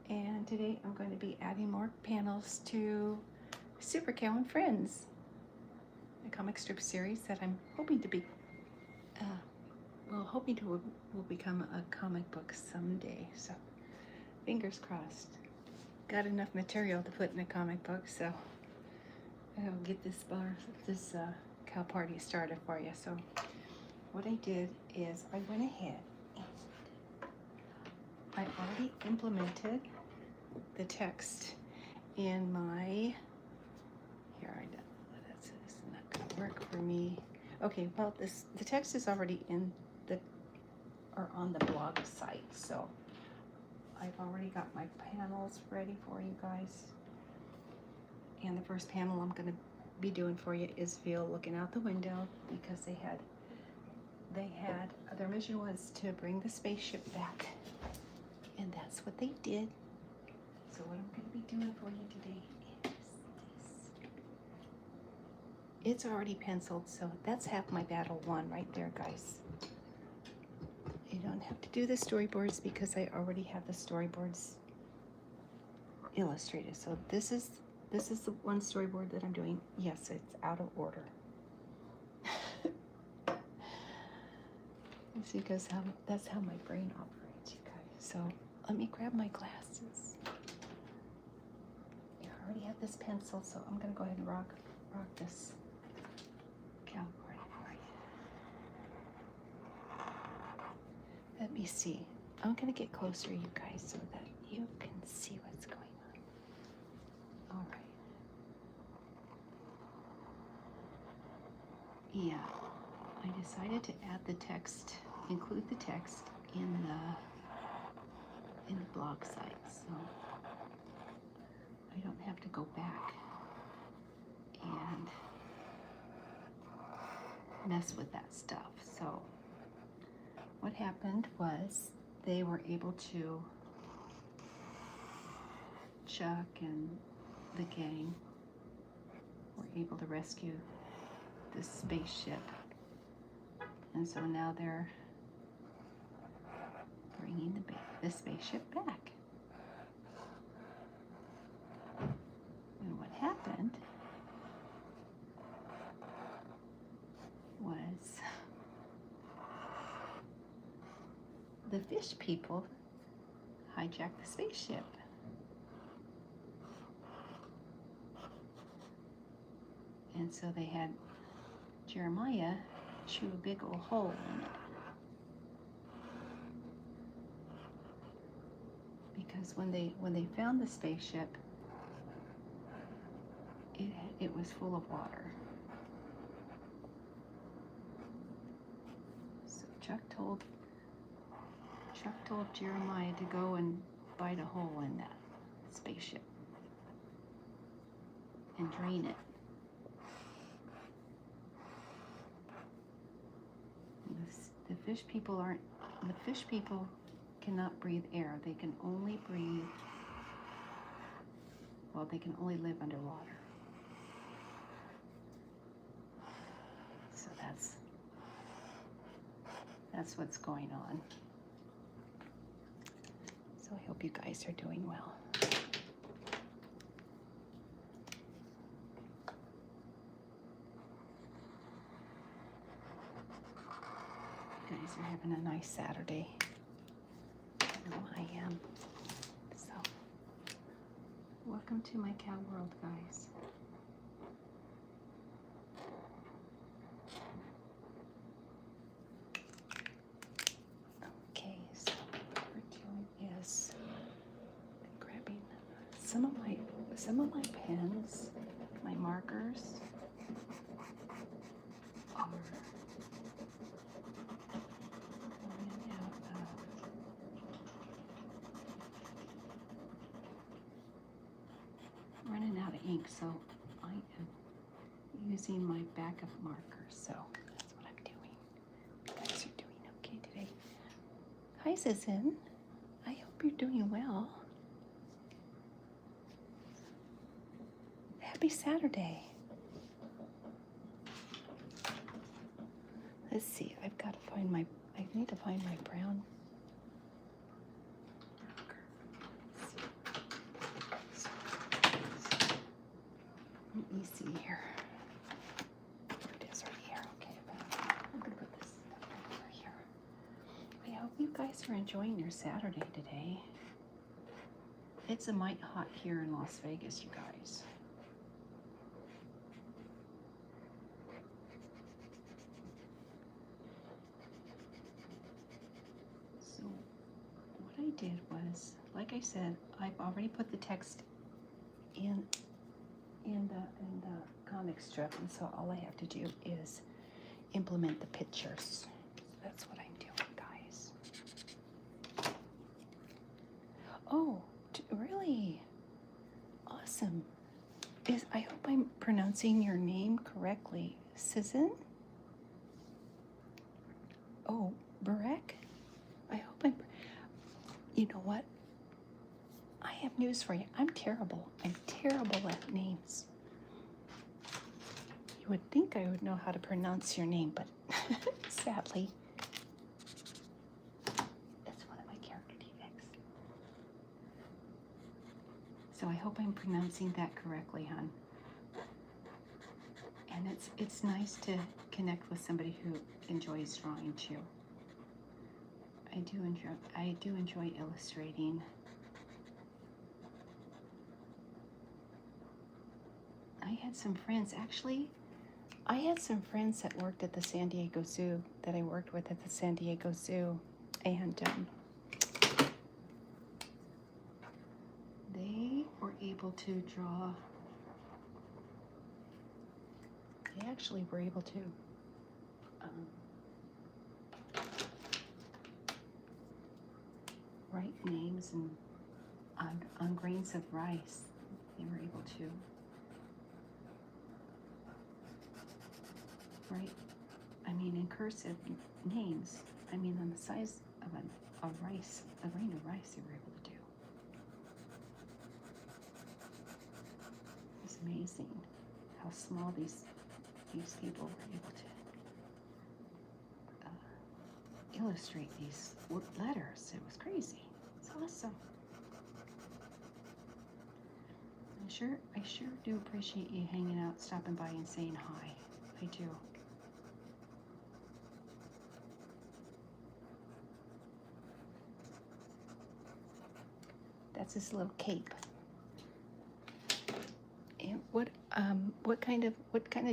and today I'm going to be adding more panels to Super Cow and Friends, a comic strip series that I'm hoping to be, hoping to will become a comic book someday. So fingers crossed. Got enough material to put in a comic book, so I'll get this cow party started for you. So what I did is I went ahead and I already implemented the text in my, that's not gonna work for me. Okay, well the text is already in on the blog site, so I've already got my panels ready for you guys. And the first panel I'm gonna be doing for you is Phil looking out the window, because they had their mission was to bring the spaceship back, and that's what they did. So what I'm going to be doing for you today is this. It's already penciled, so that's half my battle won right there, guys. You don't have to do the storyboards because I already have the storyboards illustrated. So this is the one storyboard that I'm doing. Yes, it's out of order. See, because that's how my brain operates, you guys. So let me grab my glasses. I already have this pencil, so I'm gonna go ahead and rock this cowboy for you. Let me see. I'm gonna get closer, you guys, so that you can see what's going on. All right. Yeah, I decided to add the text, include the text in the blog site, so I don't have to go back and mess with that stuff. So what happened was they were able to, Chuck and the gang were able to rescue the spaceship, and so now they're bringing the spaceship back. And what happened was the fish people hijacked the spaceship. And so they had Jeremiah chew a big old hole in it. Because when they found the spaceship, it was full of water. So Chuck told Jeremiah to go and bite a hole in that spaceship and drain it. The fish people cannot breathe air. They can only breathe, well, they can only live underwater. So that's what's going on. So I hope you guys are doing well. You guys are having a nice Saturday. I know I am. So, welcome to my cow world, guys. Okay, so what we're doing is grabbing some of my pens, my markers are running out of ink, so I am using my backup marker. So that's what I'm doing. You guys are doing okay today. Hi, Susan. I hope you're doing well. Happy Saturday. Let's see. I need to find my brown marker. Let's see. guys are enjoying your Saturday today. It's a mite hot here in Las Vegas, you guys. So what I did was, like I said, I've already put the text in the comic strip, and so all I have to do is implement the pictures. So that's what I'm doing, guys. Oh, really? Awesome. I hope I'm pronouncing your name correctly. Susan? Oh, Barek? I hope I'm... You know what? I have news for you. I'm terrible. I'm terrible at names. You would think I would know how to pronounce your name, but sadly, it's one of my character defects. So I hope I'm pronouncing that correctly, hon. And it's nice to connect with somebody who enjoys drawing too. I do enjoy illustrating. I had some friends, actually, I had some friends that worked at the San Diego Zoo, that I worked with at the San Diego Zoo, and they were able to draw. They actually were able to write names and on grains of rice. They were able to write, I mean, in cursive names. I mean, on the size of a rice, a grain of rice, they were able to do. It's amazing how small these people were able to illustrate these letters. It was crazy. It's awesome. I sure do appreciate you hanging out, stopping by and saying hi. I do. That's his little cape. And what kind of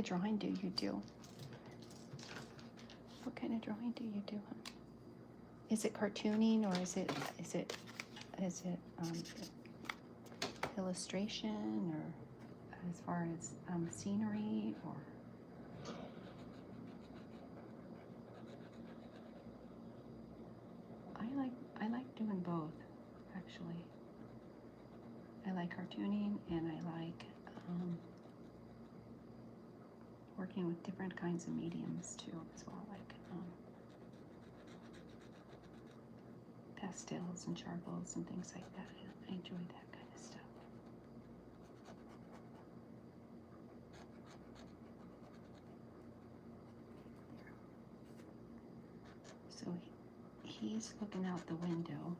drawing do you do? What kind of drawing do you do? Is it cartooning, or is it illustration, or as far as scenery, or? I like doing both, actually. I like cartooning, and I like working with different kinds of mediums too, as well, like pastels and charcoals and things like that. I enjoy that kind of stuff. So he's looking out the window.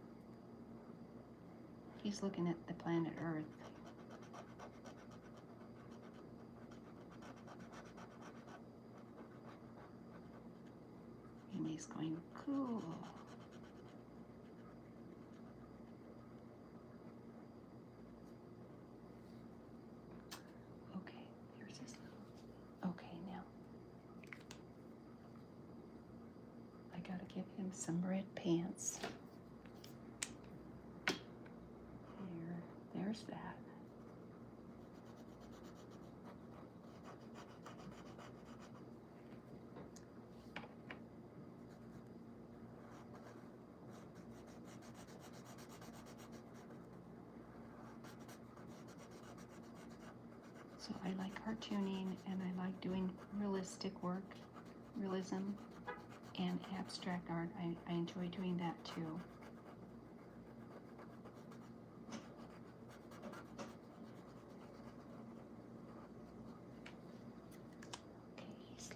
He's looking at the planet Earth. And he's going, cool. Okay, here's his little... Okay, now I gotta give him some red pants. There's that. So I like cartooning, and I like doing realistic work, realism, and abstract art. I enjoy doing that too.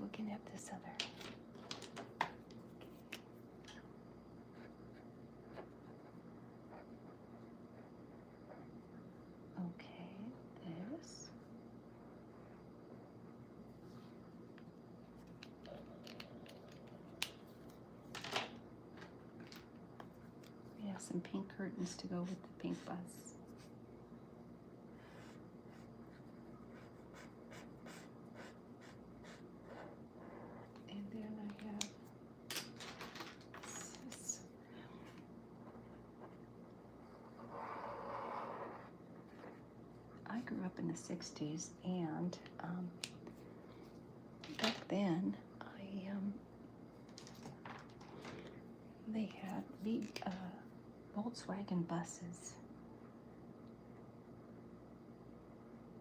Looking at this other. Okay, this. some pink curtains to go with the pink bus. And then I have this. I grew up in the 60s, and back then they had big Volkswagen buses,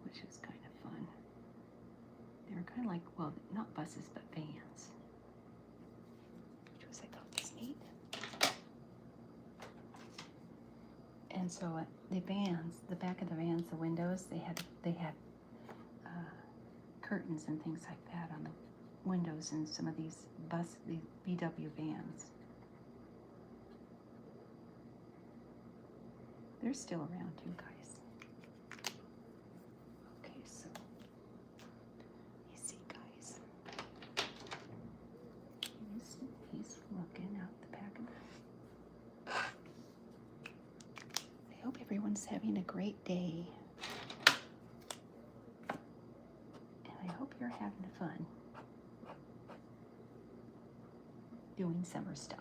which was kind of fun. They were kind of like, well, not buses, but vans, which was, I thought, was neat. And so the vans, the back of the vans, the windows, they had curtains and things like that on the windows in some of these the VW vans. They're still around, you guys. Okay, so you see, guys, he's looking out the back of the. I hope everyone's having a great day, and I hope you're having fun doing summer stuff.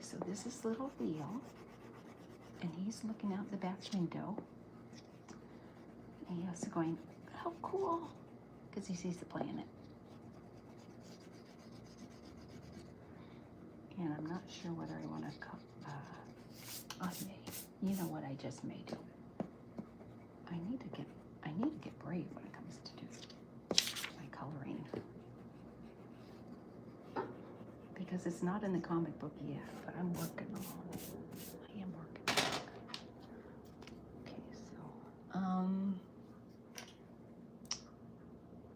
So this is little Leo, and he's looking out the back window, and he's also going, how cool, because he sees the planet. And I'm not sure whether I want to you know what I just may do. I need to get brave when it comes to do my coloring. Because it's not in the comic book yet, but I'm working on it. I am working on it. Okay, so,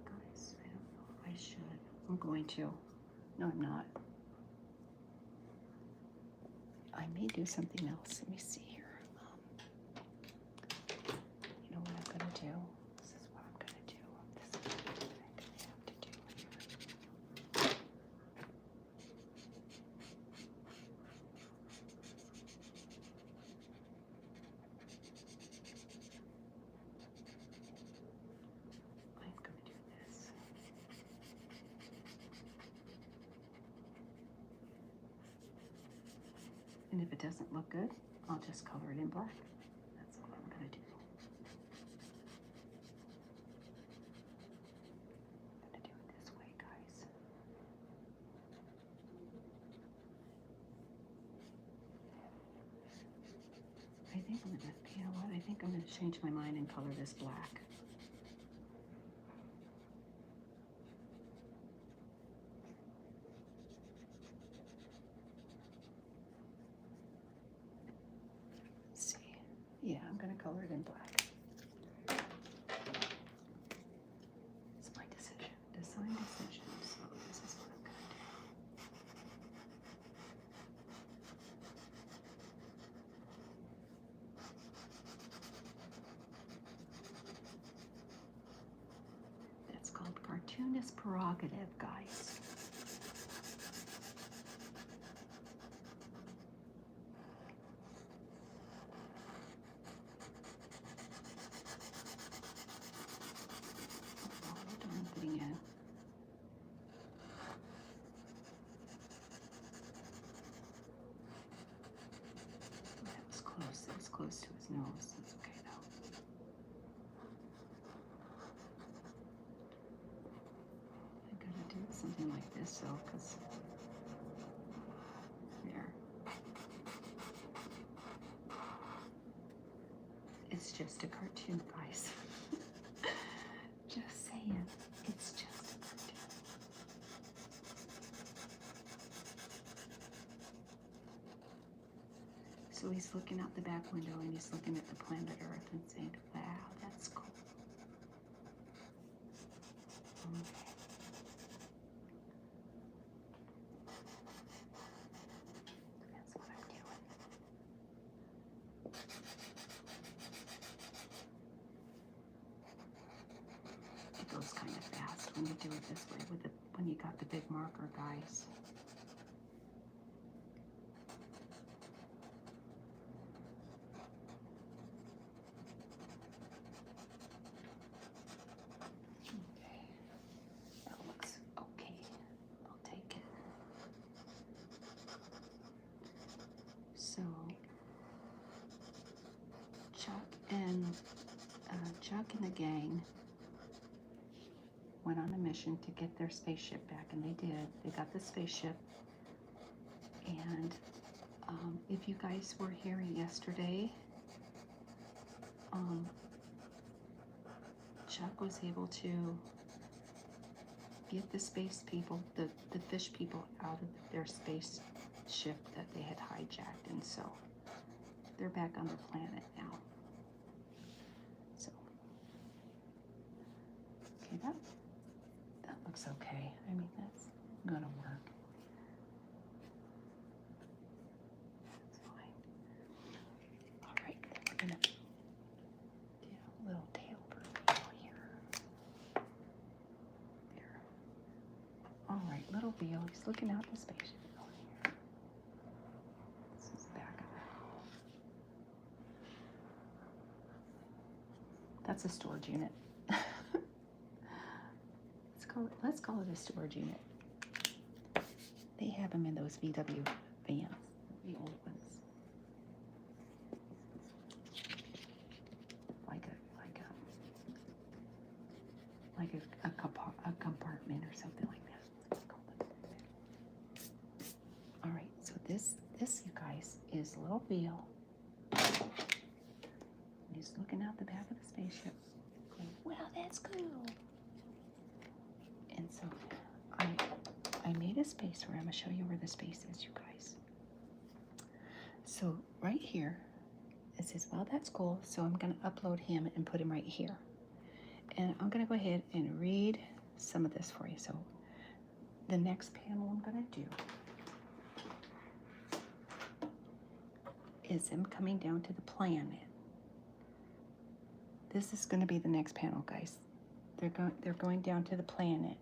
guys, I don't know if I should. I'm going to. No, I'm not. I may do something else. Let me see here. You know what I'm going to do? This is what I'm going to do. This is what I'm going to have to do here. I'm going to do this. And if it doesn't look good, I'll just color it in black. That's all I'm going to do. I'm going to do it this way, guys. I think I'm going to, you know what? I think I'm going to change my mind and color this black. Yeah, I'm going to color it in black. It's my decision. Design decision. So this is what I'm going to do. That's called cartoonist prerogative, guys. Close to his nose. That's okay though. I'm gonna do something like this though, because there. It's just a cartoon, guys. Just saying. It's just a cartoon. So he's looking out the back window and he's looking at the planet Earth and saying, wow, that's cool. Okay. That's what I'm doing. It goes kind of fast when you do it this way with the when you got the big marker, guys. Okay, that looks okay. I'll take it. So Chuck and the gang went on a mission to get their spaceship back, and they did. They got the spaceship. And if you guys were here yesterday, Chuck was able to get the space people, the fish people, out of their spaceship that they had hijacked, and so they're back on their planet now. So, okay, that looks okay. I mean, that's gonna work. That's fine. All right, then we're gonna do a little tail reveal here. There. All right, little Beal. He's looking out the spaceship. This is the back of it. That's a storage unit. Let's call it a storage unit. They have them in those VW vans, the old ones. Like a compartment or something like that. Let's call it. All right, so this you guys is little Beal. He's looking out the back of the spaceship. Going, wow, that's cool. And so I made a space where I'm gonna show you where the space is, you guys. So right here, it says, well, that's cool. So I'm gonna upload him and put him right here. And I'm gonna go ahead and read some of this for you. So the next panel I'm gonna do is him coming down to the planet. This is gonna be the next panel, guys. They're going down to the planet.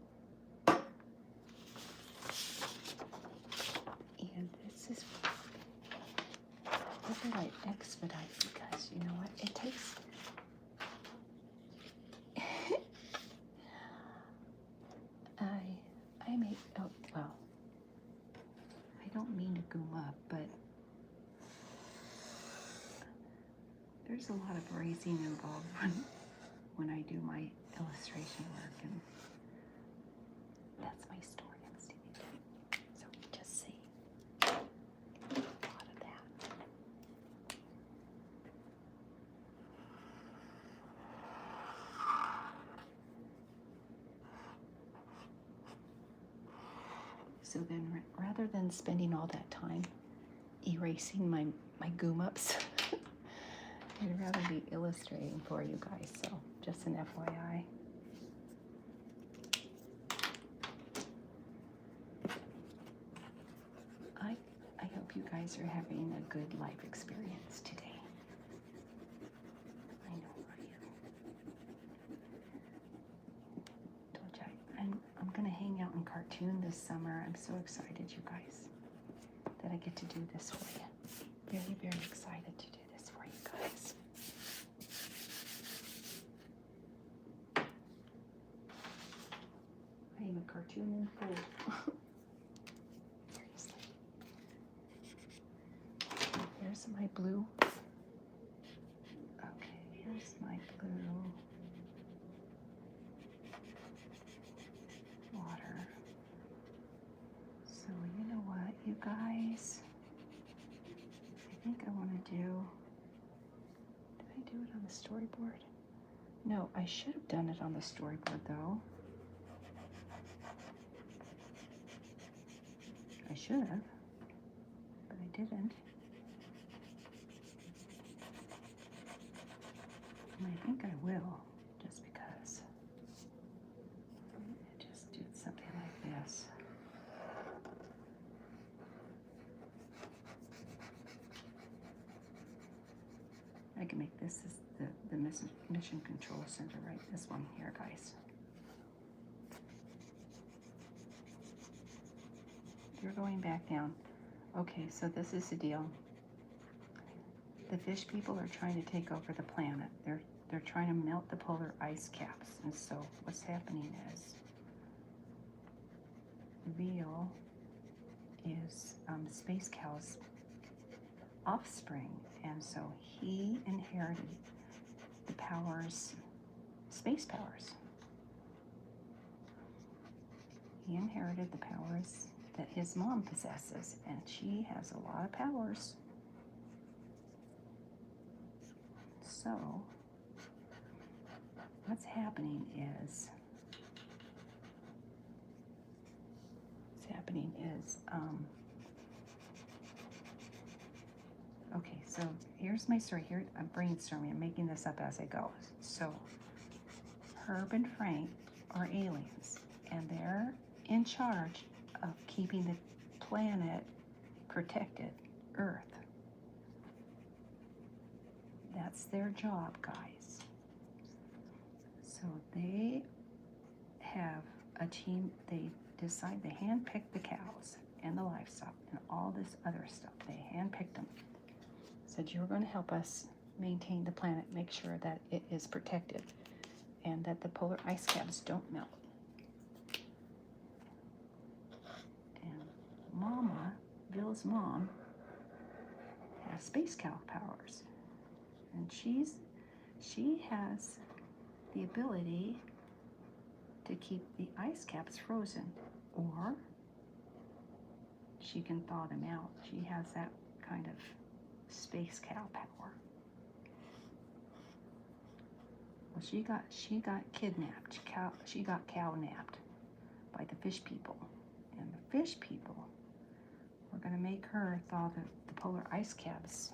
And this is what I expedite, because you know what? It takes I make, oh well, I don't mean to goom up, but there's a lot of erasing involved when I do my illustration work, and that's my story I'm sticking to. So just see a lot of that. So then rather than spending all that time erasing my goom ups, I'd rather be illustrating for you guys, so just an FYI. I hope you guys are having a good life experience today. I know I am. Told you I'm gonna hang out in cartoon this summer. I'm so excited, you guys, that I get to do this for you. Very, very excited to do this for you guys. I am a cartoon in full. Seriously. Here's my blue. Okay, here's my blue water. So you know what, you guys? I think I want to do, did I do it on the storyboard? No, I should have done it on the storyboard though. I should have, but I didn't. And I think I will, just because. I just did something like this. I can make this as the mission control center, right? This one here, guys. you're going back down. Okay, so this is the deal. The fish people are trying to take over the planet. They're trying to melt the polar ice caps. And so what's happening is Veal is Space Cow's offspring. And so he inherited the powers, space powers. He inherited the powers that his mom possesses, and she has a lot of powers. So, what's happening is, okay, so here's my story. Here, I'm brainstorming. I'm making this up as I go. So, Herb and Frank are aliens, and they're in charge of keeping the planet protected, Earth. That's their job, guys. So they have a team. They decide, they handpick the cows and the livestock and all this other stuff. They handpicked them. Said, you're going to help us maintain the planet, make sure that it is protected and that the polar ice caps don't melt. And Mama, Bill's mom, has space cow powers. And she has the ability to keep the ice caps frozen, or she can thaw them out. She has that kind of space cow power. Well, she got kidnapped. She got cow-napped by the fish people. And the fish people were going to make her thaw the polar ice caps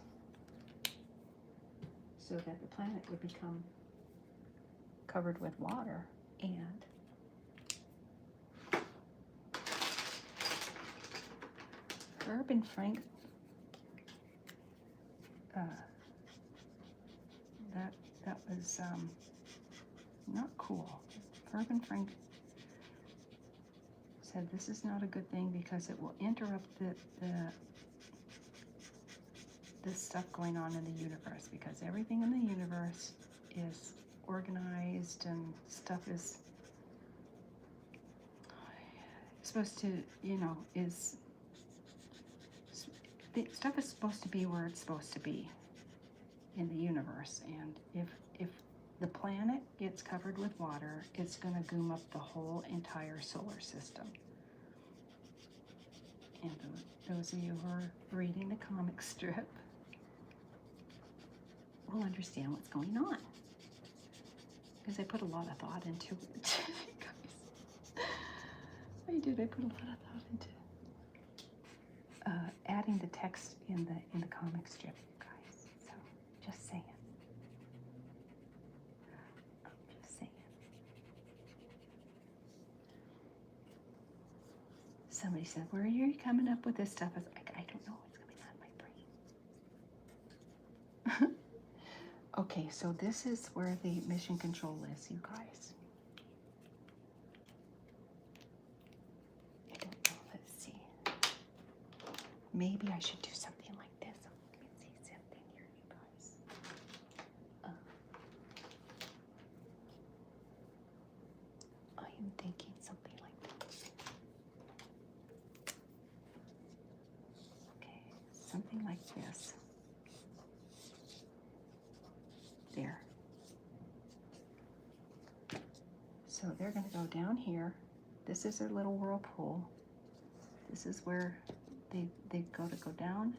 so that the planet would become covered with water. And Herb and Frank, that was not cool. Herb and Frank said this is not a good thing because it will interrupt the stuff going on in the universe, because everything in the universe is organized and stuff is supposed to, stuff is supposed to be where it's supposed to be in the universe. And if the planet gets covered with water, it's going to goom up the whole entire solar system. And those of you who are reading the comic strip will understand what's going on, because I put a lot of thought into it. Guys, I did. I put a lot of thought into adding the text in the comic strip, guys. So just saying. I'm just saying. Somebody said, "Where are you coming up with this stuff?" I was like, I don't know what's coming out of my brain. Okay, so this is where the mission control is, you guys. I don't know. Let's see. Maybe I should do something like this. Let me see something here, you guys. I am thinking something like this. Okay, something like this. There. So they're going to go down here. This is their little whirlpool. This is where they go down.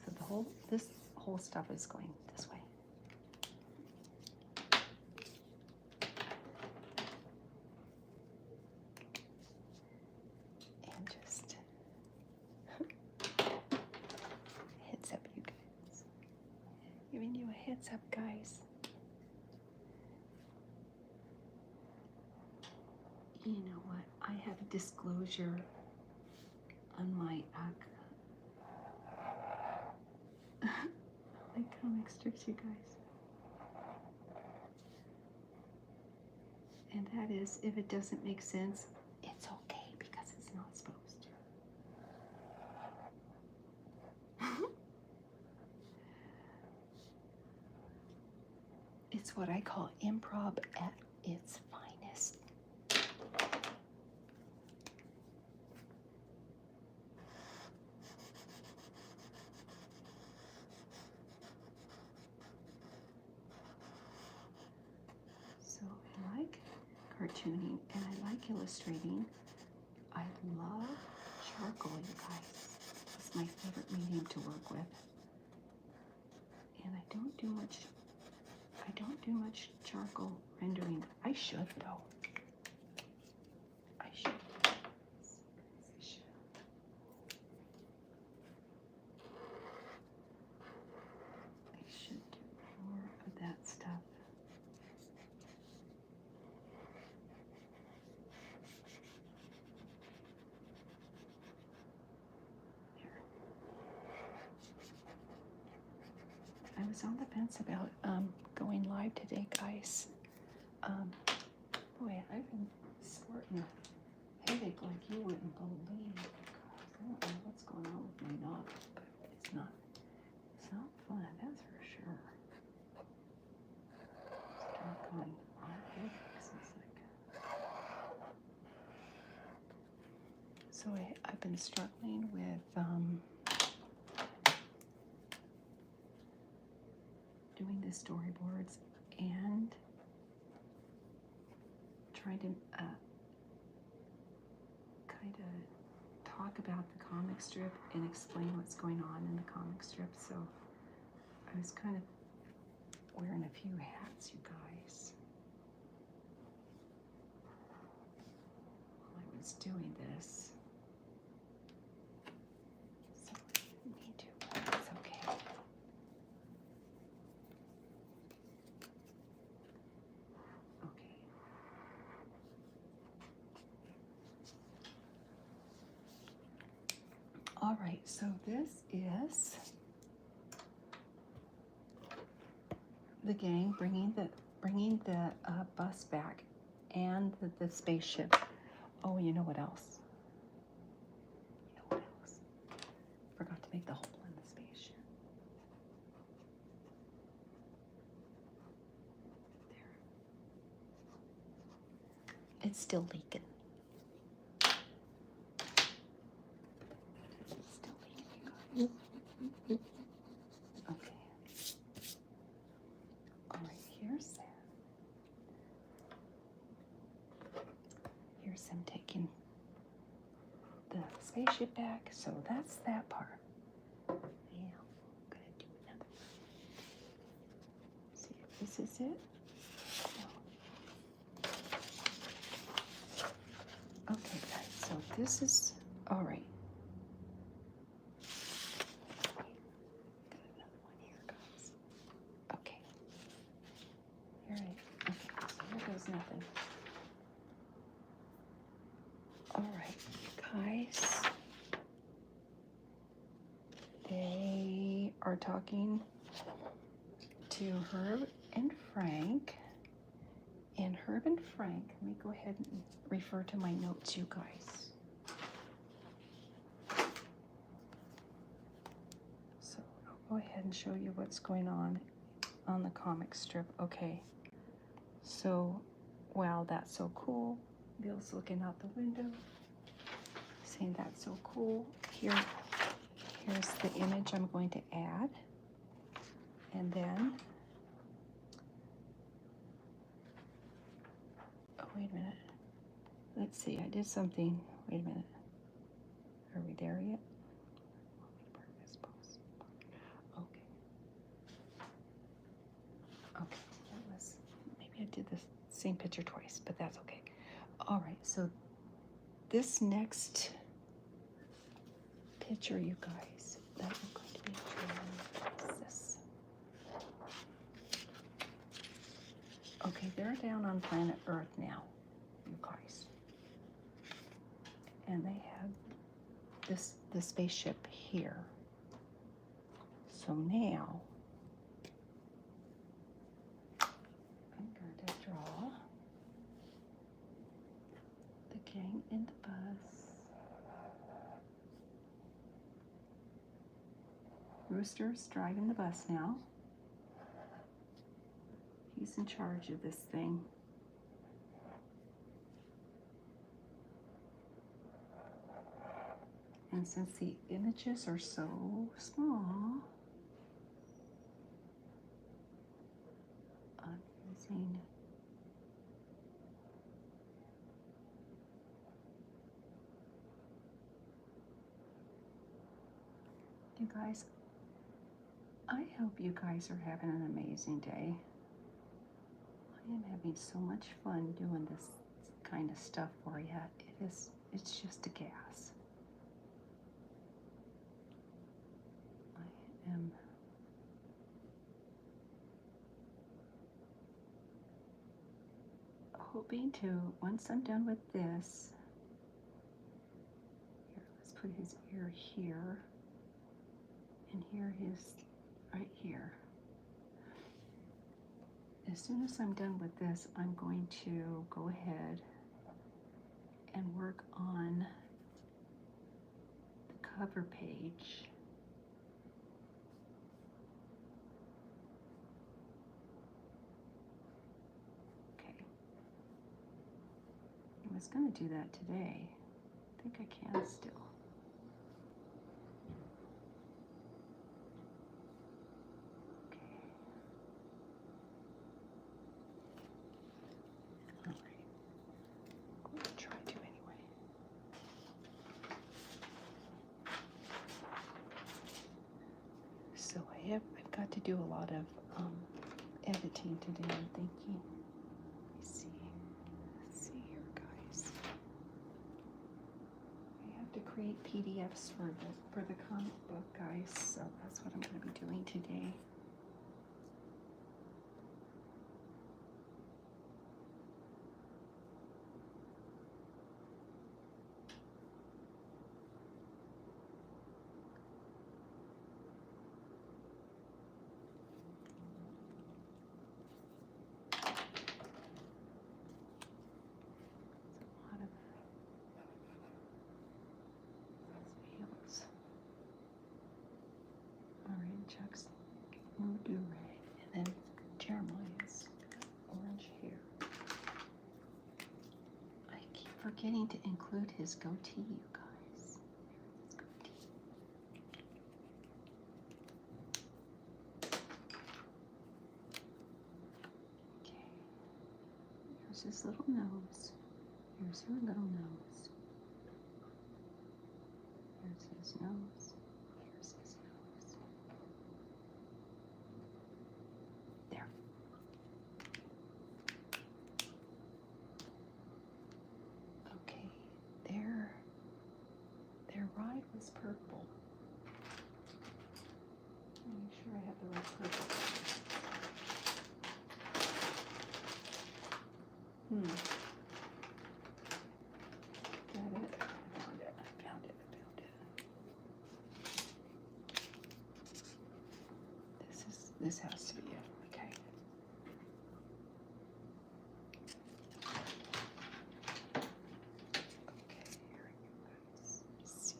So this whole stuff is going this way. And just heads up, you guys. Giving you a heads up, guys. You know what? I have a disclosure on my comic strips, you guys. And that is, if it doesn't make sense, it's okay, because it's not supposed to. It's what I call improv at its finest. So I like cartooning and I like illustrating. I love charcoal, you guys. It's my favorite medium to work with. And I don't do much charcoal rendering. I should though. I should. I should do more of that stuff. I was on the fence about going live today, guys. Boy, I've been sporting a headache like you wouldn't believe. I don't know what's going on with my knob, but it's not fun, that's for sure. Start going on headaches. So I've been struggling with doing the storyboards and trying to kind of talk about the comic strip and explain what's going on in the comic strip. So I was kind of wearing a few hats, you guys, while I was doing this. So I didn't need to, but it's okay. All right, so this is the gang bringing the bus back and the spaceship. Oh, you know what else? Forgot to make the hole in the spaceship. There. It's still leaking. Okay. All right, here's him taking the spaceship back. So that's that part. Yeah, I'm gonna do another one. See if this is it. No. Okay, guys, so this is all right. Nothing. All right, you guys. They are talking to Herb and Frank. And Herb and Frank, let me go ahead and refer to my notes, you guys. So I'll go ahead and show you what's going on the comic strip. Okay. So, wow, that's so cool. Bill's looking out the window, saying that's so cool. Here's the image I'm going to add. And then, oh, wait a minute. Let's see, I did something. Wait a minute. Are we there yet? Okay. Okay, that was, maybe I did the same picture twice, but that's okay. All right, so this next picture, you guys, that I'm going to be drawing is this. Okay, they're down on planet Earth now, you guys. And they have the spaceship here. So now I'm going to draw the gang in the bus. Rooster's driving the bus now. He's in charge of this thing. And since the images are so small, I'm using you guys. I hope you guys are having an amazing day. I am having so much fun doing this kind of stuff for you. It's just a gas. I am hoping to, once I'm done with this, here, let's put his ear here, and here his, right here. As soon as I'm done with this, I'm going to go ahead and work on the cover page. Okay. I was going to do that today. I think I can still. So I've got to do a lot of editing today, I'm thinking. Let's see here, guys. I have to create PDFs for the comic book, guys, so that's what I'm going to be doing today. Chuck's blue do-rag, and then Jeremiah's orange hair. I keep forgetting to include his goatee, you guys. His goatee. Okay. Here's his little nose. Here's her little nose. Here's his nose. Here's his nose. There. Okay, their ride was purple. Make sure I have the right purple. Got it. I found it. This has to be it. Okay. Okay, here you guys. Let's see.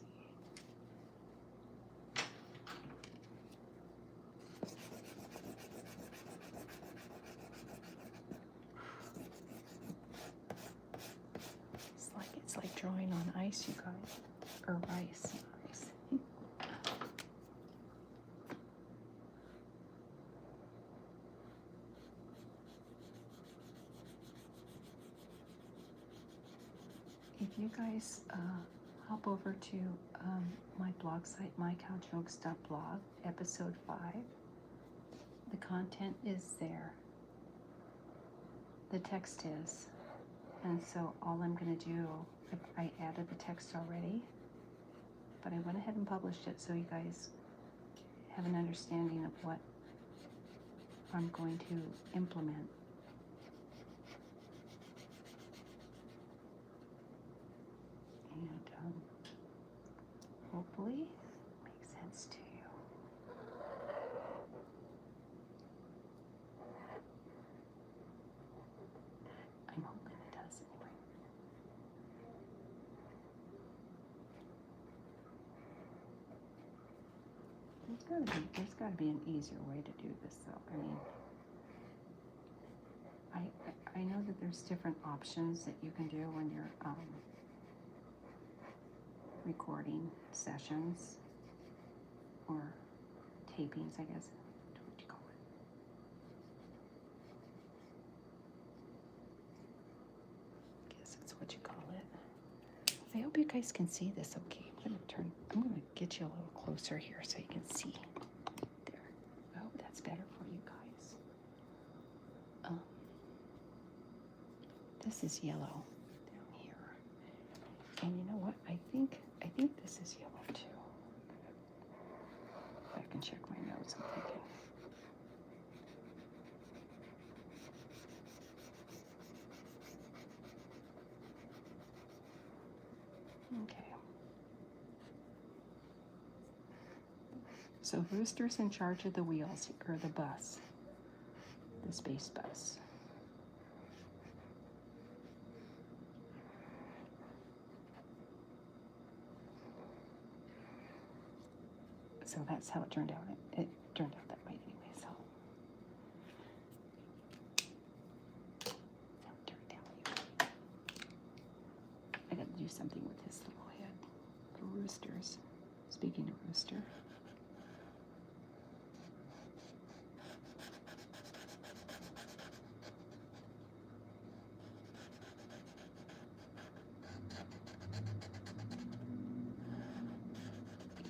It's like drawing on ice, you guys, or rice. If you guys hop over to my blog site, mycowjokes.blog, episode 5, the content is there. The text is. And so all I'm going to do, I added the text already, but I went ahead and published it so you guys have an understanding of what I'm going to implement. And hopefully it makes sense to you. I'm hoping it does anyway. There's got to be an easier way to do this, though. I mean, I know that there's different options that you can do when you're recording sessions or tapings, I guess. What you call it? I guess that's what you call it. I hope you guys can see this okay. I'm gonna get you a little closer here so you can see. There. I hope that's better for you guys. This is yellow down here. And you know what? I think this is yellow too. If I can check my notes, I'm thinking. Okay. So Rooster's in charge of the wheels, or the bus, the space bus. So that's how it turned out. It turned out that way anyway, so. That's how it turned out. I gotta do something with his little head. For roosters. Speaking of rooster.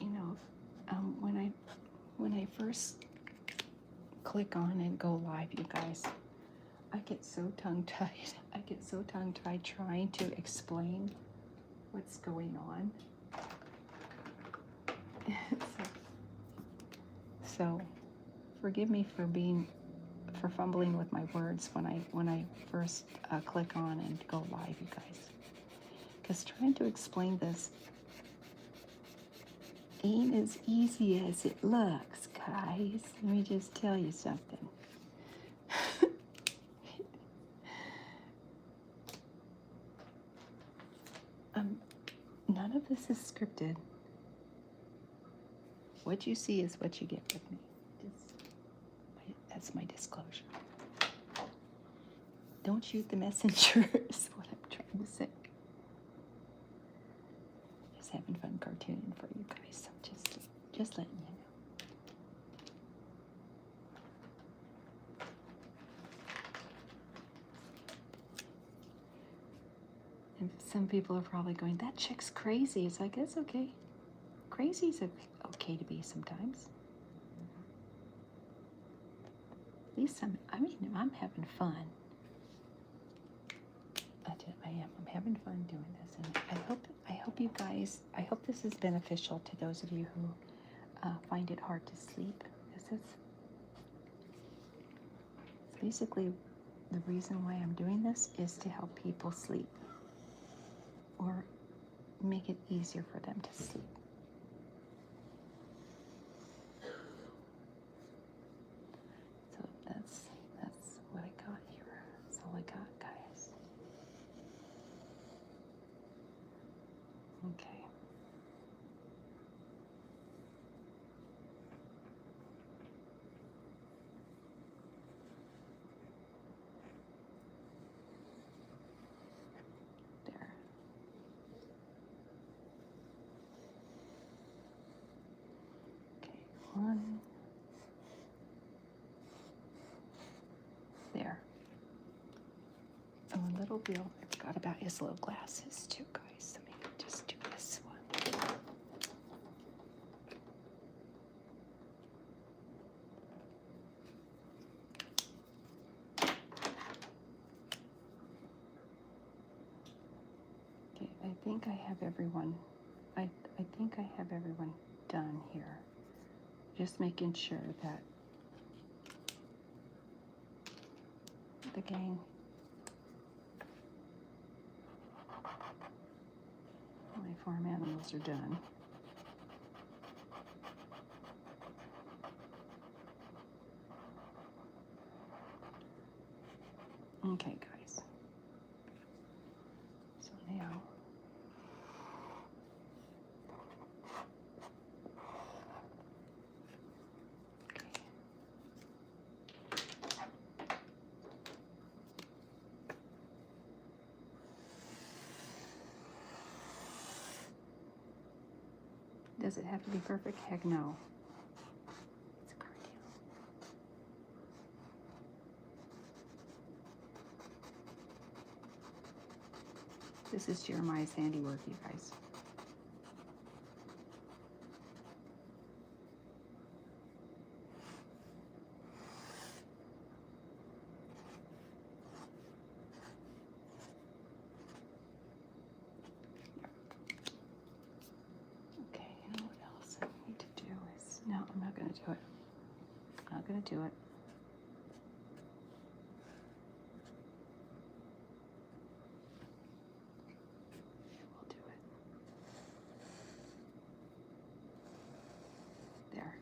You know, when I first click on and go live, you guys, I get so tongue-tied. I get so tongue-tied trying to explain what's going on. So forgive me for fumbling with my words when I first click on and go live, you guys. Because trying to explain this ain't as easy as it looks, guys. Let me just tell you something. None of this is scripted. What you see is what you get with me. That's my disclosure. Don't shoot the messenger is what I'm trying to say. Just having fun cartooning for you guys. So just letting you know. And some people are probably going, that chick's crazy. It's like, it's okay. Crazy's okay to be sometimes. At least I'm having fun. I am. I'm having fun doing this, and I hope you guys. I hope this is beneficial to those of you who find it hard to sleep. It's basically the reason why I'm doing this is to help people sleep, or make it easier for them to sleep. So that's what I got here. That's all I got, guys. Okay. There. Okay, one. There. Oh, and little Bill, I forgot about his little glasses too, guys. Let me just do this one. Okay, I think I have everyone. I think I have everyone done here. Just making sure that the gang, my farm animals are done. Okay, guys. So now, Does it have to be perfect? Heck no. It's a cartoon. This is Jeremiah's handiwork, you guys. Okay, you know what else I need to do is... No, I'm not going to do it. I'm not going to do it. We'll do it. There.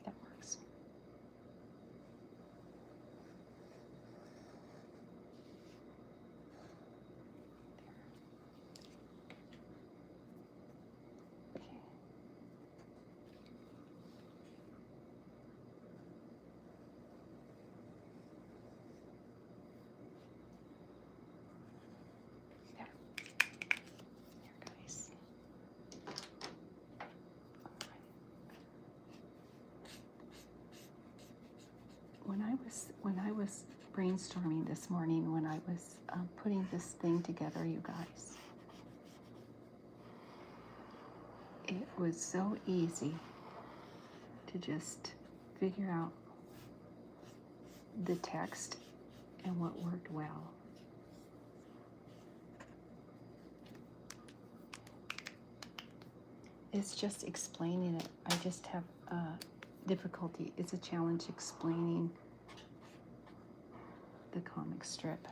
That works. There. Okay. There. There, guys. When I was brainstorming this morning, when I was putting this thing together, you guys, it was so easy to just figure out the text and what worked well. It's just explaining it. I just have difficulty. It's a challenge explaining the comic strip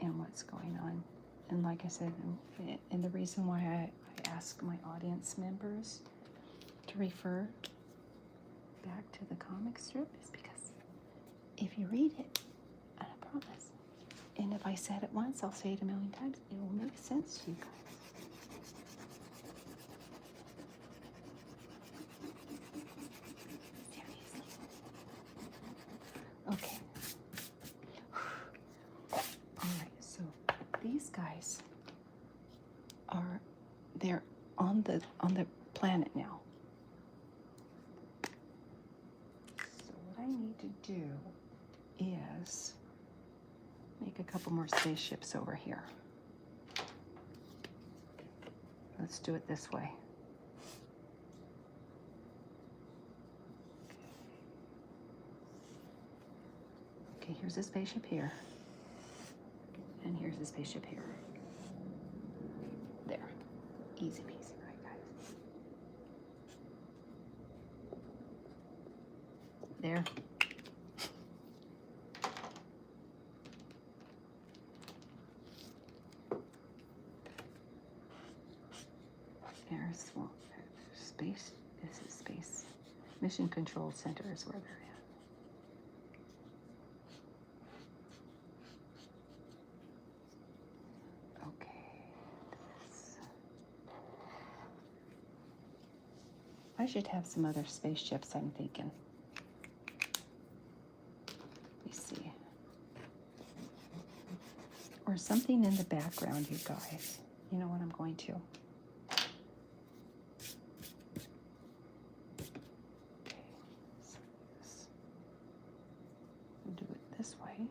and what's going on. And like I said, and the reason why I ask my audience members to refer back to the comic strip is because if you read it, and I promise, and if I said it once, I'll say it a million times, it will make sense to you guys. Okay. All right, so these guys they're on the planet now. So what I need to do is make a couple more spaceships over here. Let's do it this way. Okay, here's a spaceship here. And here's a spaceship here. There. Easy peasy, right, guys? There. There's space. This is space. Mission Control Center is where they're at. I should have some other spaceships, I'm thinking. Let me see. Or something in the background, you guys. You know what I'm going to? Okay, so we'll do it this way.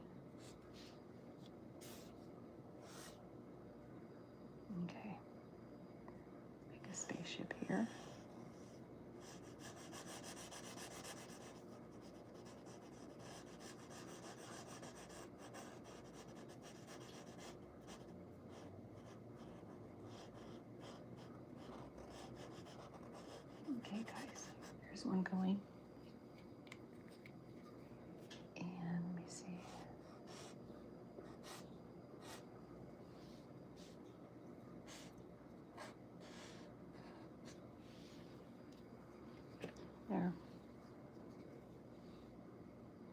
Okay. Make a spaceship here. Okay, guys, here's one going. And let me see. There.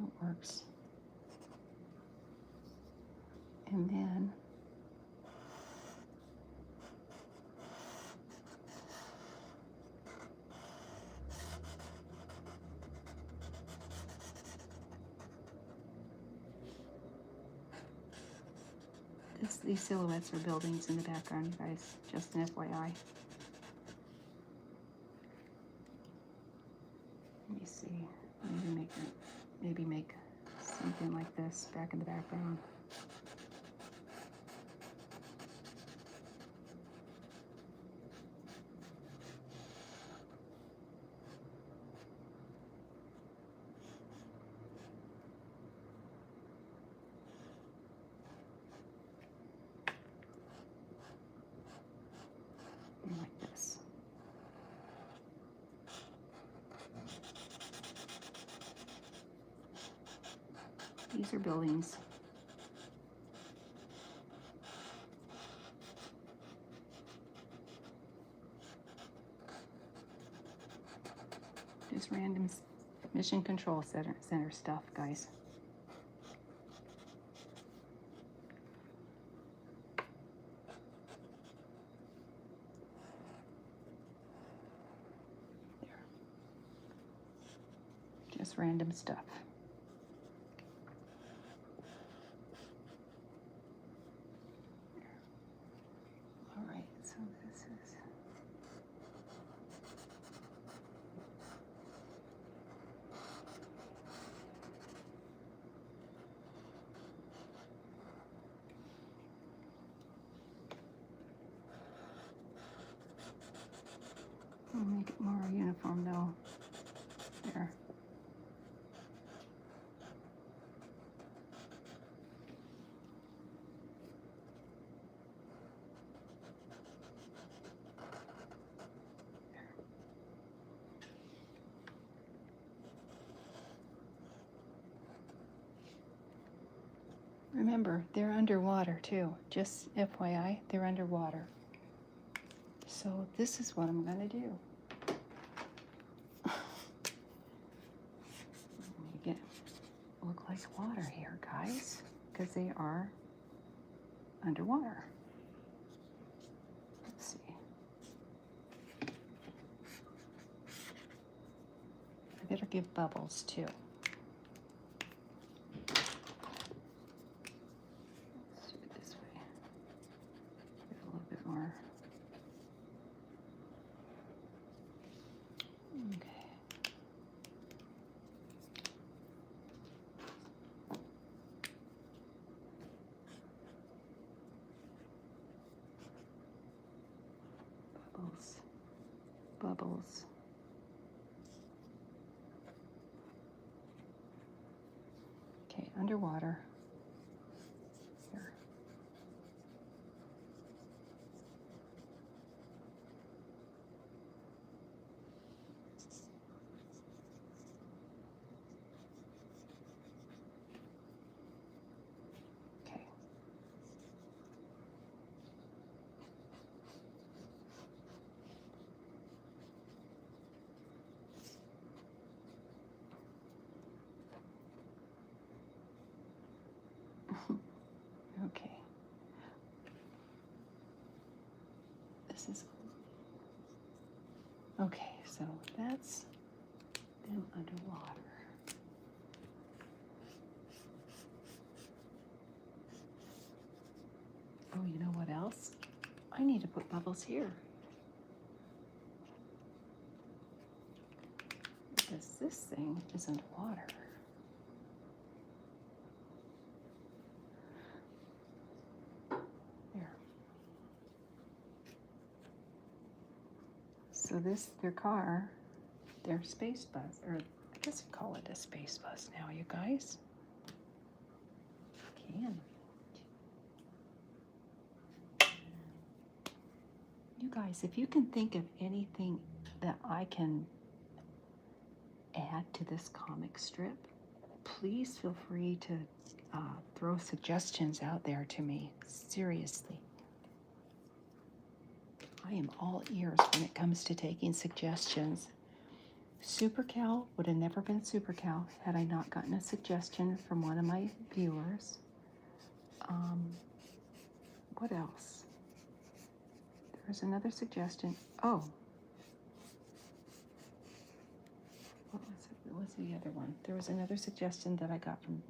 It works. And then These silhouettes are buildings in the background, you guys. Just an FYI. Let me see. Maybe make something like this back in the background. Like this. These are buildings. Just random mission control center stuff, guys. There. Just random stuff. All right, so this is. I'll make it more uniform though. There. Remember, they're underwater too. Just FYI, they're underwater. So this is what I'm going to do. Make it look like water here, guys, because they are underwater. Let's see. I better give bubbles too. Let's do it this way. Give a little bit more. Okay. Bubbles. Bubbles. Okay, underwater. Here. Okay. Okay. This is okay, so that's them underwater. Oh, you know what else? I need to put bubbles here. Because this thing is underwater. There. So this, their car, their space bus, or I guess you call it a space bus now, you guys. Can. You guys, if you can think of anything that I can add to this comic strip, please feel free to throw suggestions out there to me. Seriously. I am all ears when it comes to taking suggestions. Super Cal would have never been Super Cal had I not gotten a suggestion from one of my viewers. What else? There was another suggestion. Oh. What was it? What was the other one? There was another suggestion that I got from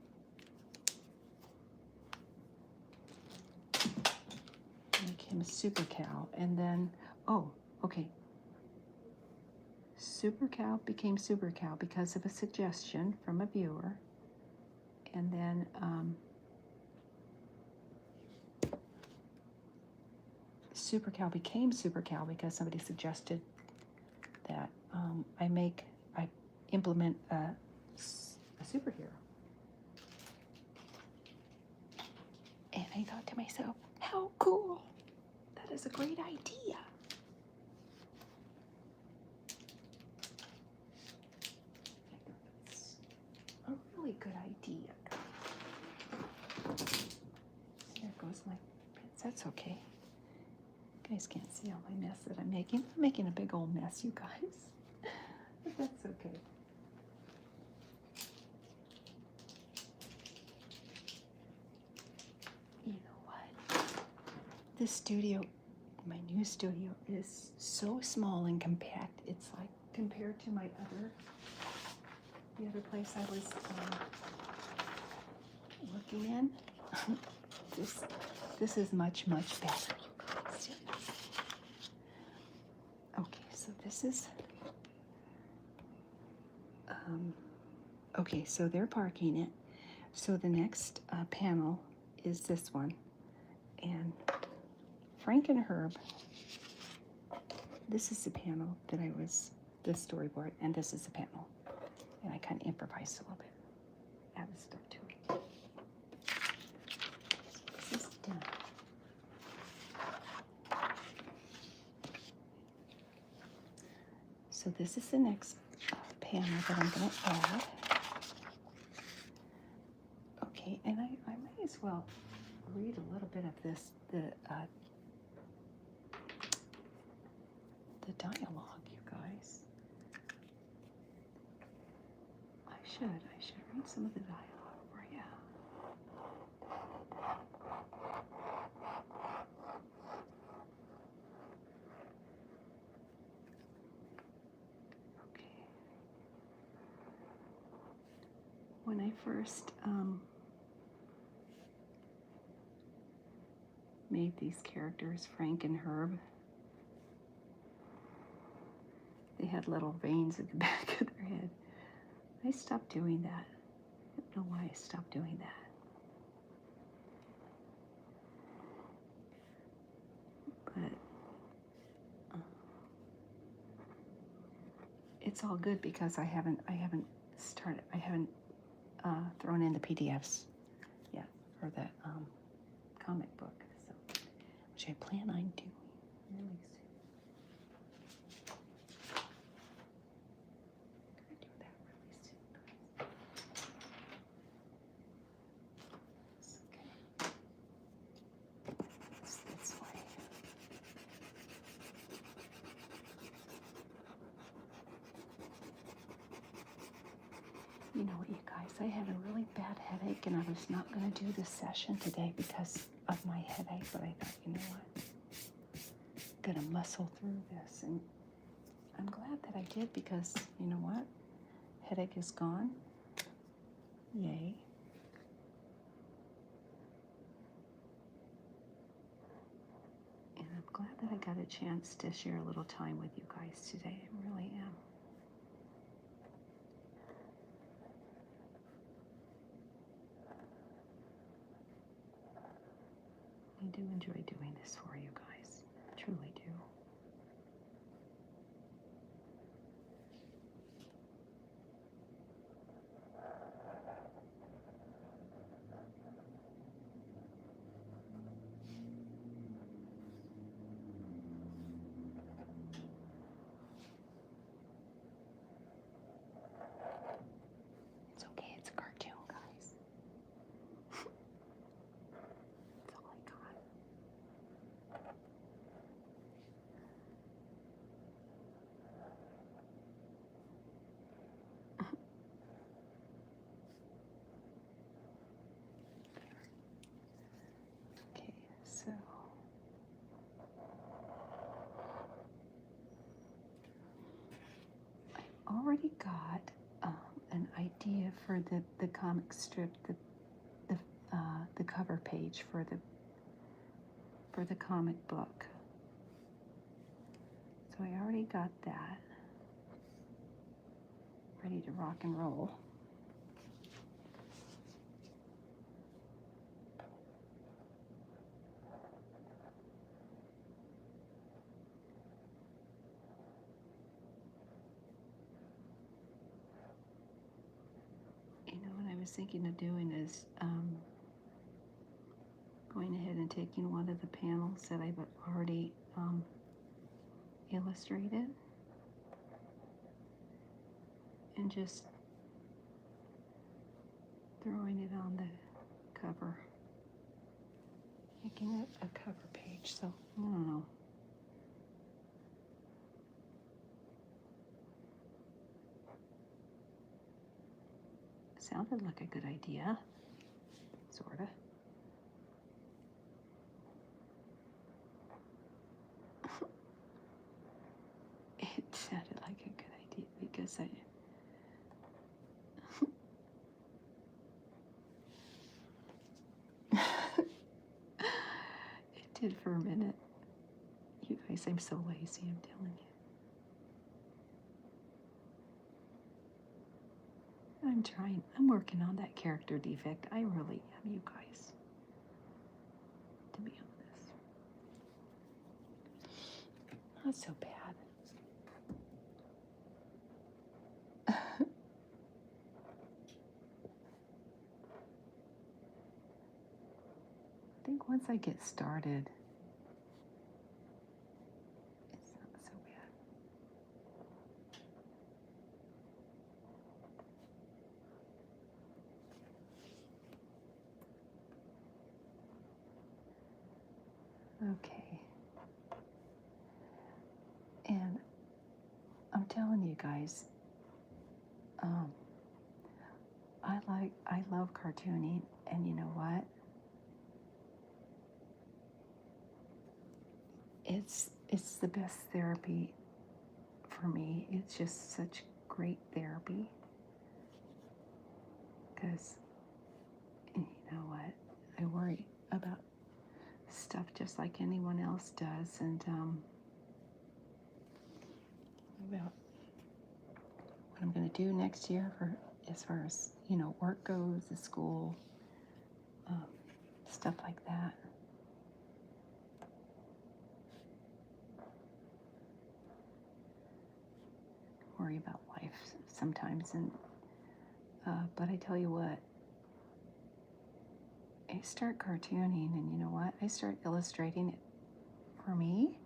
Super Cow, and then, oh, okay. Super Cow became Super Cow because of a suggestion from a viewer. And then Super Cow became Super Cow because somebody suggested that I implement a superhero. And I thought to myself, how cool! That is a great idea. It's a really good idea. There goes my pins. That's okay. You guys can't see all my mess that I'm making. I'm making a big old mess, you guys. But that's okay. You know what? This studio, my new studio, is so small and compact. It's like compared to the other place I was working in. This is much better, you guys. Okay, so this is okay, so they're parking it. So the next panel is this one. And Frank and Herb, this is the panel that the storyboard, and this is the panel. And I kind of improvised a little bit. Add the stuff to it. So this is done. So this is the next panel that I'm going to add. Okay, and I might as well read a little bit of this, the dialogue, you guys. I should read some of the dialogue for you. Okay. When I first made these characters, Frank and Herb, they had little veins at the back of their head. I stopped doing that. I don't know why I stopped doing that. But it's all good because I haven't thrown in the PDFs yet for the comic book, so which I plan on doing really soon. You know what, you guys, I had a really bad headache, and I was not going to do this session today because of my headache, but I thought, you know what, I'm going to muscle through this, and I'm glad that I did because, you know what, headache is gone. Yay. And I'm glad that I got a chance to share a little time with you guys today. I really am. I do enjoy doing this for you guys. I truly do. It's okay, it's a cartoon, guys. That's all I got. Okay, so I already got an idea for the comic strip, the cover page for for the comic book. So I already got that ready to rock and roll. You know what I was thinking of doing is going ahead and taking one of the panels that I've already illustrated and just throwing it on the cover, making it a cover page. So I don't know. Sounded like a good idea, sorta. It sounded like a good idea because it did for a minute. You guys, I'm so lazy, I'm telling you. I'm trying. I'm working on that character defect. I really am, you guys. To be honest. Not so bad. I think once I get started, it's not so bad. Okay. And I'm telling you guys, I love cartooning, and you know what? It's the best therapy for me. It's just such great therapy. Because, you know what? I worry about stuff just like anyone else does, and about what I'm going to do next year for as far as, you know, work goes, the school, stuff like that. Worry about life sometimes, and but I tell you what, I start cartooning, and you know what? I start illustrating it for me.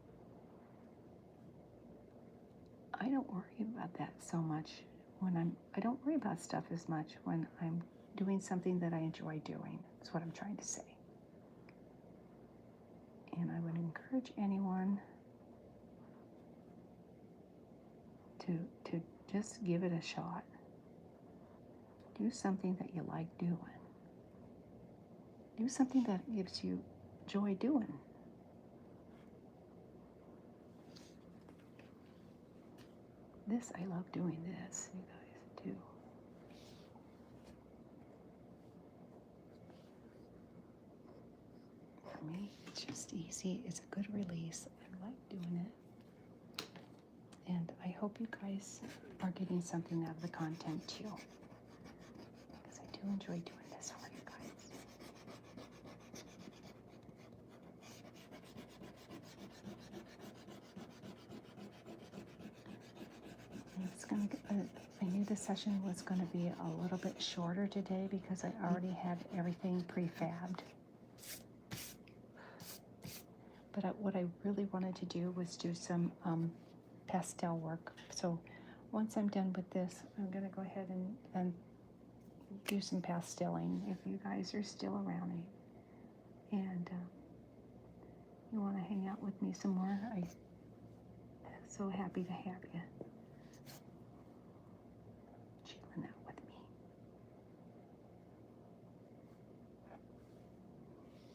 I don't worry about that so much when I don't worry about stuff as much when I'm doing something that I enjoy doing. That's what I'm trying to say. And I would encourage anyone to just give it a shot. Do something that you like doing. Do something that gives you joy doing. This, I love doing this, you guys, too. For me, it's just easy. It's a good release. I like doing it. And I hope you guys are getting something out of the content, too. Because I do enjoy doing this for you guys. I knew the session was going to be a little bit shorter today because I already had everything prefabbed. But what I really wanted to do was do some pastel work. So once I'm done with this, I'm going to go ahead and do some pasteling if you guys are still around, and you want to hang out with me some more. I'm so happy to have you chilling out with me.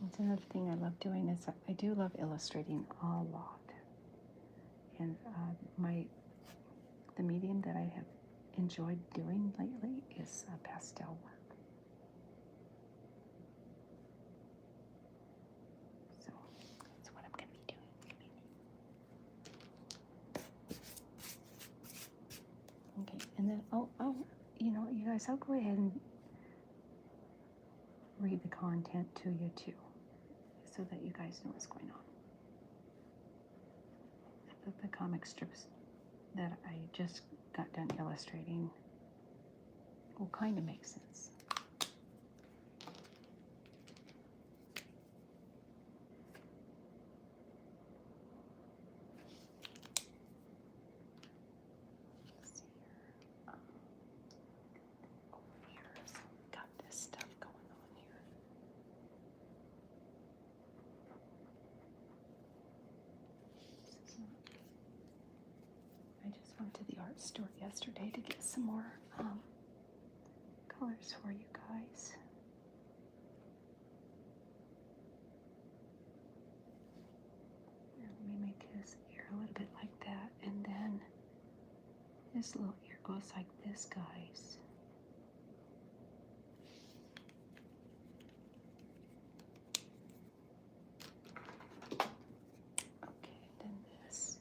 That's another thing I love doing is I do love illustrating a lot, and the medium that I have enjoyed doing lately is pastel work. So that's then, you know, you guys, I'll go ahead and read the content to you too, so that you guys know what's going on. The comic strips that I just got done illustrating will kind of make sense. Let's see here. Over here, so we got this stuff going on here. I just went to the art store yesterday to get some more colors for you guys. Let me make his ear a little bit like that, and then his little ear goes like this, guys. Okay, then this.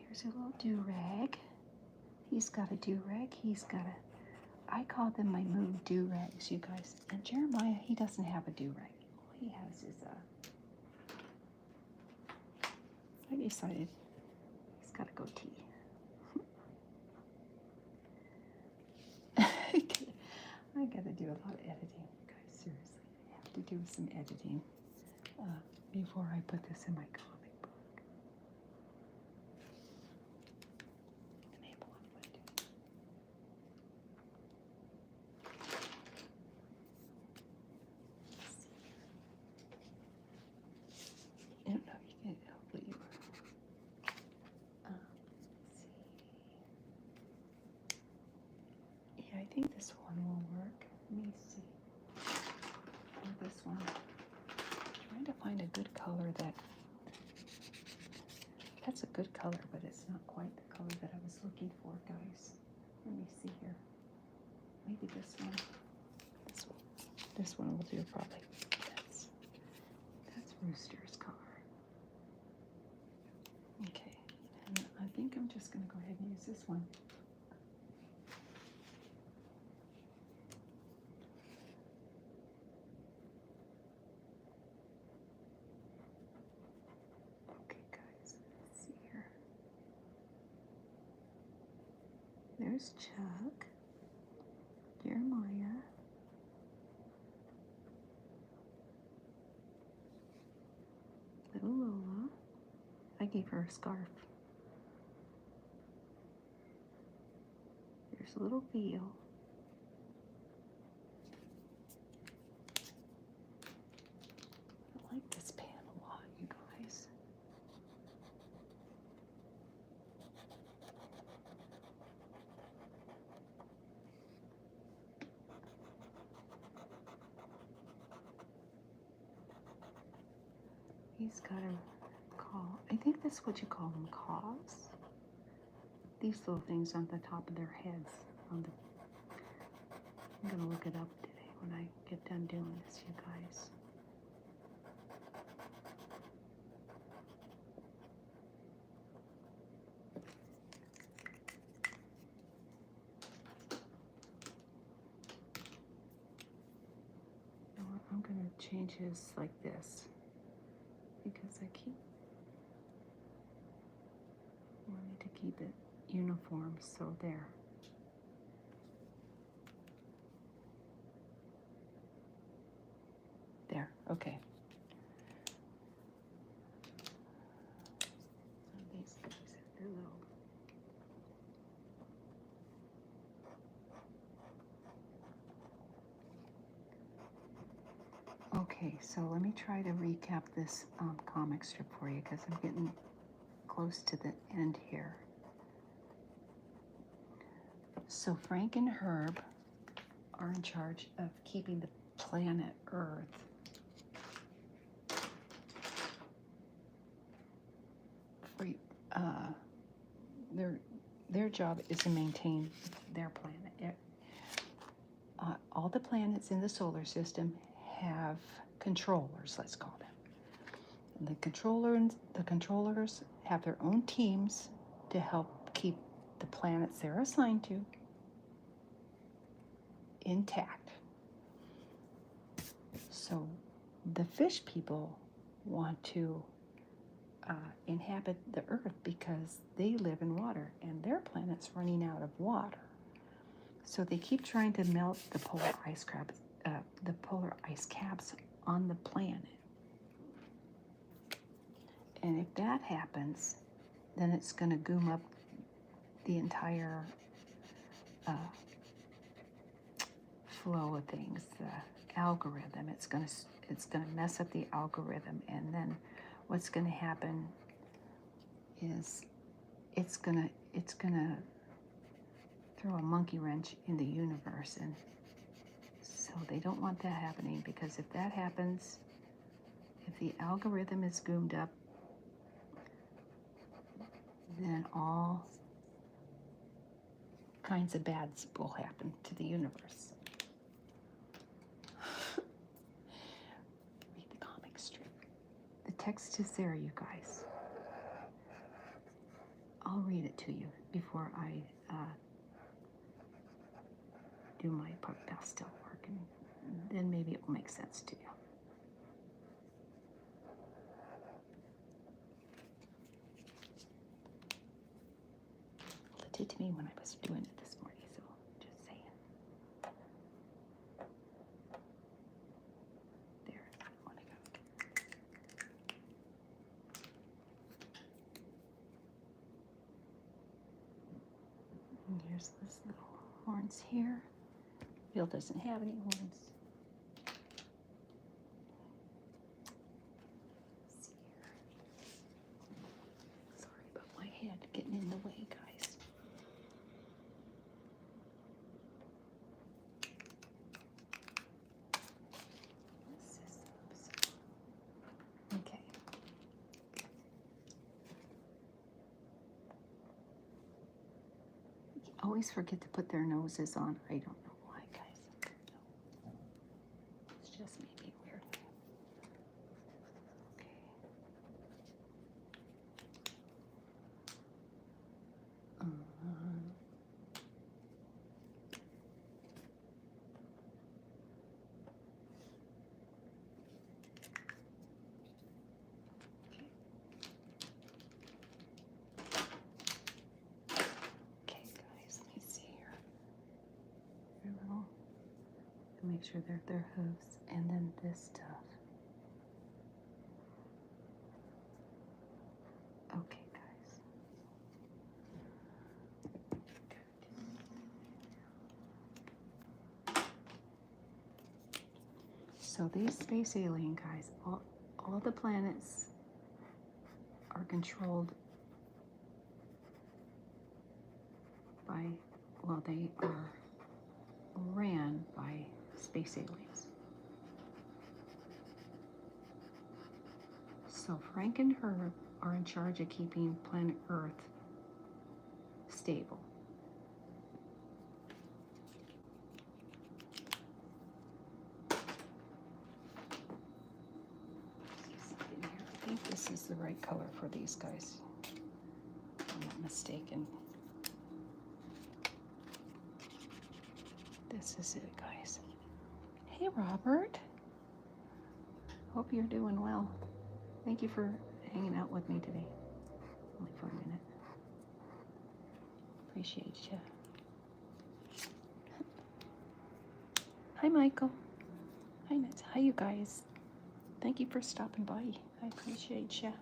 Here's a little do-rag. He's got a do-rag. He's got a, I call them my mood do-rags, you guys. And Jeremiah, he doesn't have a do-rag. All he has is I decided he's got a goatee. I gotta do a lot of editing, guys, seriously. I have to do some editing before I put this in my comic book. The maple I'm gonna do. Let's see here. I don't know if you can, hopefully you let's see. Yeah, I think this one will work. Let me see. Or this one. I'm trying to find a good color that's a good color, but it's not quite the color that I was looking for, guys. Let me see here. Maybe this one. This one will do probably. That's Rooster's color. Okay, and I think I'm just gonna go ahead and use this one. Okay, guys, let's see here. There's Chuck, Jeremiah, little Lola. I gave her a scarf. There's a little Theo. I like this pan a lot, you guys. He's got a call. I think that's what you call them, caws. These little things on the top of their heads. I'm gonna look it up today when I get done doing this, you guys. You know what? I'm gonna change his like this because I wanted to keep it uniform, so there. There, okay. These guys have their little. Okay, so let me try to recap this comic strip for you because I'm getting close to the end here. So Frank and Herb are in charge of keeping the planet Earth free. Their job is to maintain their planet. All the planets in the solar system have controllers, let's call them. The controllers have their own teams to help keep the planets they're assigned to intact. So the fish people want to inhabit the Earth because they live in water and their planet's running out of water. So they keep trying to melt the polar ice caps on the planet. And if that happens, then it's going to goom up the entire flow of things, the algorithm. It's going to mess up the algorithm, and then what's going to happen is it's going to throw a monkey wrench in the universe. And so they don't want that happening, because if that happens, if the algorithm is goomed up, then all kinds of bads will happen to the universe. Read the comic strip. The text is there, you guys. I'll read it to you before I do my pastel work, and then maybe it will make sense to you. It did to me when I was doing it this morning, so just saying. There, I want to go. And here's this little horns here. Bill doesn't have any horns. Let's see here. Sorry about my head getting in the way, guys. Okay. You always forget to put their noses on. I don't know why, guys. It's just maybe weird. Okay. Okay, guys, let me see here. Make sure they're their hooves, and then this stuff. Okay, guys. So these space alien guys, all the planets are controlled by, well, they are ran by space aliens. So Frank and Herb are in charge of keeping planet Earth stable. I think this is the right color for these guys. If I'm not mistaken. This is it, guys. Hey, Robert. Hope you're doing well. Thank you for hanging out with me today. Only for a minute. Appreciate you. Hi, Michael. Hi, Nets. Hi, you guys. Thank you for stopping by. I appreciate you.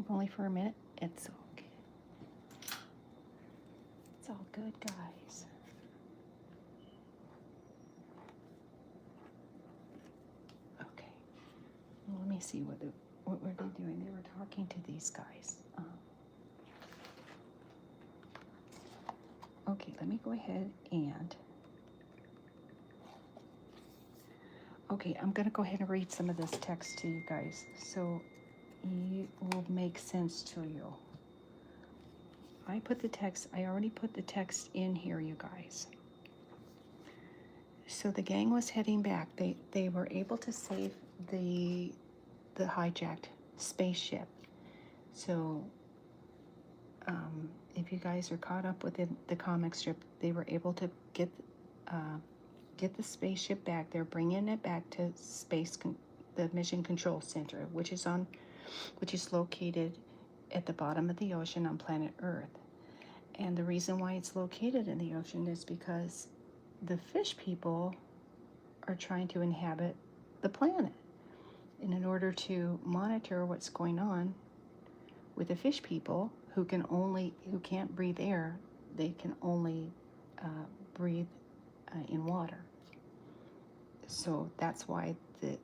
Only for a minute. It's okay. It's all good, guys. Okay. Well, let me see what were they doing. They were talking to these guys. Okay, let me go ahead and... Okay, I'm going to go ahead and read some of this text to you guys, so it will make sense to you. I already put the text in here, you guys. So the gang was heading back. They were able to save the hijacked spaceship. So if you guys are caught up within the comic strip, they were able to get the spaceship back. They're bringing it back to the Mission Control Center, which is located at the bottom of the ocean on planet Earth. And the reason why it's located in the ocean is because the fish people are trying to inhabit the planet. And in order to monitor what's going on with the fish people who can't breathe air, they can only breathe in water. So that's why the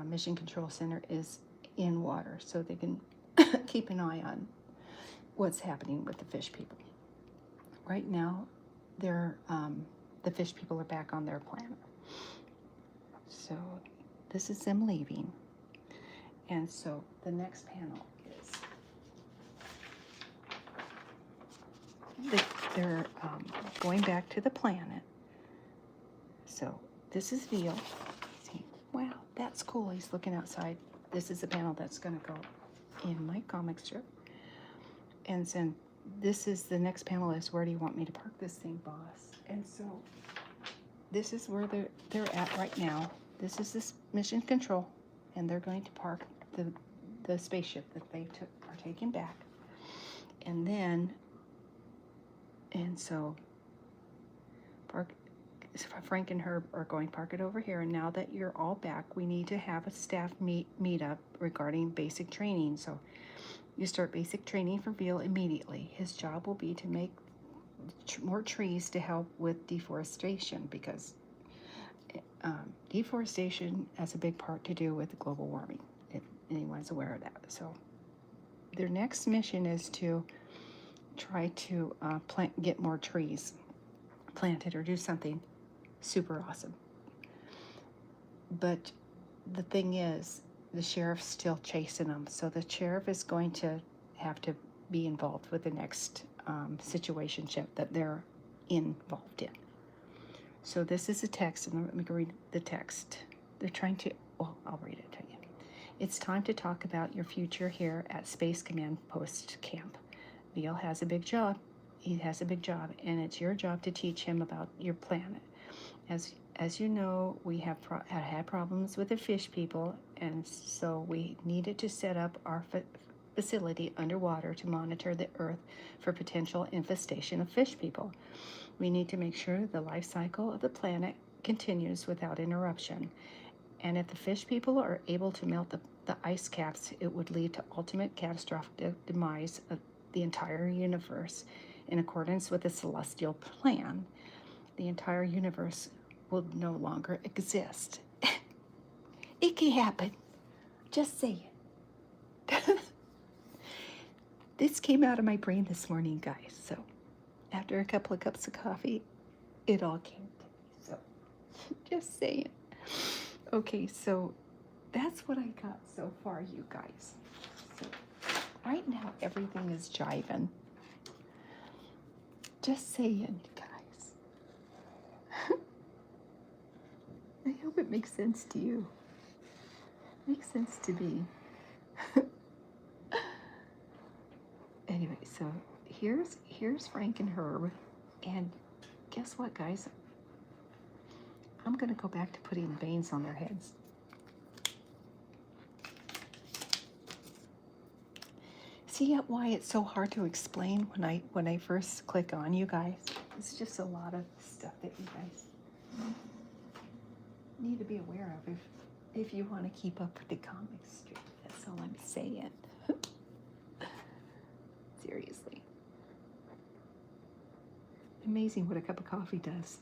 Mission Control Center is in water, so they can keep an eye on what's happening with the fish people. Right now, the fish people are back on their planet. So this is them leaving. And so the next panel is they're going back to the planet. So this is Veal. See, wow, that's cool. He's looking outside. This is the panel that's going to go in my comic strip. And then this is the next panel is, where do you want me to park this thing, boss? And so this is where they're at right now. This is this mission control, and they're going to park the spaceship that they are taking back. And so Frank and Herb are going to park it over here. And now that you're all back, we need to have a staff meet up regarding basic training. So you start basic training for Veal immediately. His job will be to make more trees to help with deforestation, because deforestation has a big part to do with global warming, if anyone's aware of that. So their next mission is to try to get more trees planted or do something super awesome. But the thing is, the sheriff's still chasing them, so the sheriff is going to have to be involved with the next situationship that they're involved in. So this is a text, and let me read the text. They're trying to, well, I'll read it to you. It's time to talk about your future here at Space Command Post Camp. Veal has a big job. He has a big job, and it's your job to teach him about your planet. As you know, we have had problems with the fish people, and so we needed to set up our facility underwater to monitor the Earth for potential infestation of fish people. We need to make sure the life cycle of the planet continues without interruption. And if the fish people are able to melt the ice caps, it would lead to ultimate catastrophic demise of the entire universe. In accordance with the celestial plan, the entire universe will no longer exist. It can happen. Just say it. This came out of my brain this morning, guys. So after a couple of cups of coffee, it all came to me. So just saying. Okay, so that's what I got so far, you guys. So right now, everything is jiving. Just saying, guys. I hope it makes sense to you. Makes sense to me. Anyway, so here's Frank and Herb, and guess what, guys? I'm gonna go back to putting veins on their heads. See why it's so hard to explain when I first click on, you guys? It's just a lot of stuff that you guys need to be aware of if you want to keep up with the comic strip. That's all I'm saying. Seriously. Amazing what a cup of coffee does.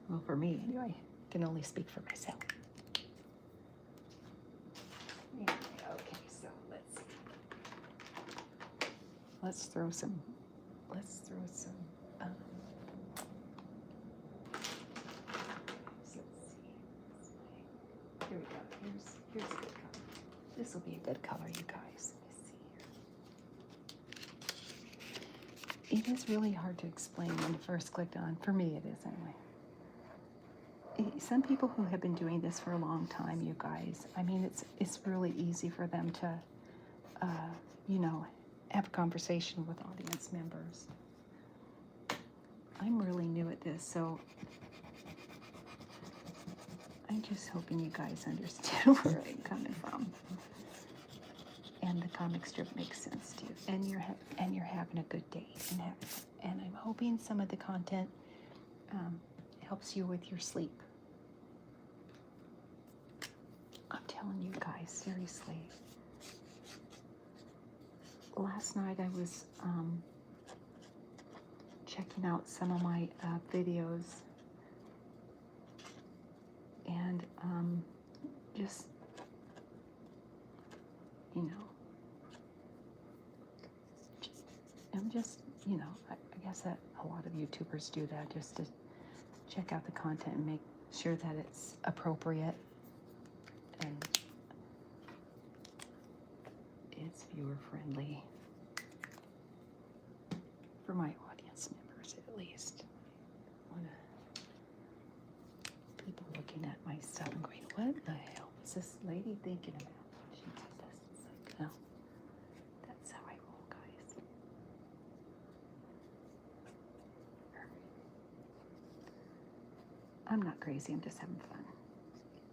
Well, for me, anyway. I can only speak for myself. Anyway, okay, so let's see. Let's throw some here we go. Here's a good color. This will be a good color, you guys. Let me see here. It is really hard to explain when you first clicked on. For me, it is anyway. some people who have been doing this for a long time, you guys, I mean, it's really easy for them to, you know, have a conversation with audience members. I'm really new at this, so I'm just hoping you guys understand where I'm coming from, and the comic strip makes sense to you, and you're having a good day, and I'm hoping some of the content helps you with your sleep. I'm telling you guys, seriously. Last night I was checking out some of my videos, and just, you know, I'm just, you know, I guess that a lot of YouTubers do that, just to check out the content and make sure that it's appropriate and it's viewer friendly for my audience members, at least. People looking at my stuff and going, what the hell is this lady thinking about when she did this? It's like, no, that's how I roll, guys. I'm not crazy, I'm just having fun.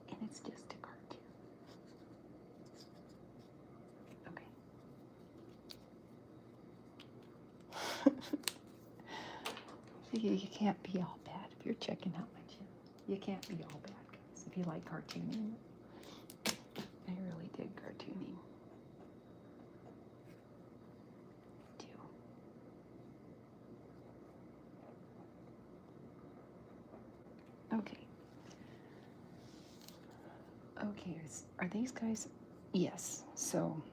And it's just a cartoon. Okay. You can't be all bad if you're checking out my channel. You can't be all bad, guys, if you like cartooning. I really dig cartooning. I do. Okay. Okay, are these guys? Yes, so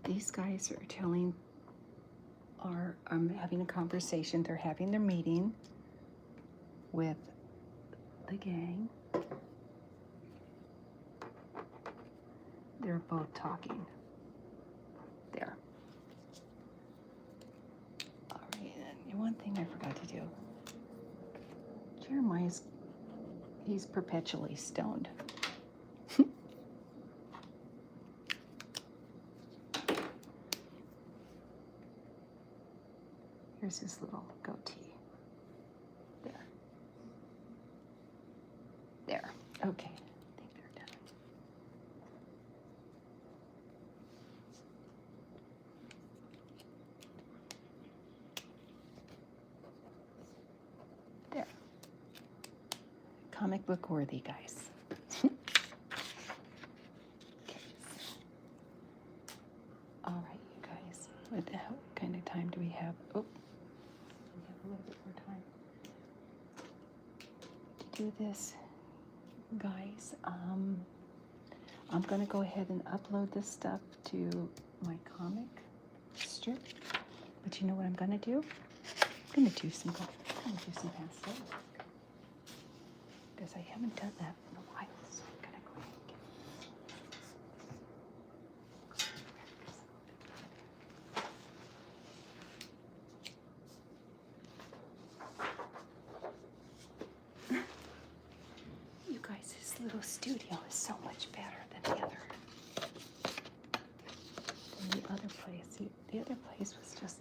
these guys are I'm having a conversation. They're having their meeting with the gang. They're both talking. There. All right, and one thing I forgot to do. Jeremiah's, he's perpetually stoned. Here's his little goatee. There. There. Okay. I think they're done. There. Comic book worthy, guys. Okay. All right, you guys. What kind of time do we have? Oh. A little bit more time to do this, guys. I'm gonna go ahead and upload this stuff to my comic strip, but you know what I'm gonna do? I'm gonna do some pastel because I haven't done that in a while, so I'm gonna go ahead and get this little studio is so much better than the other place. The other place was just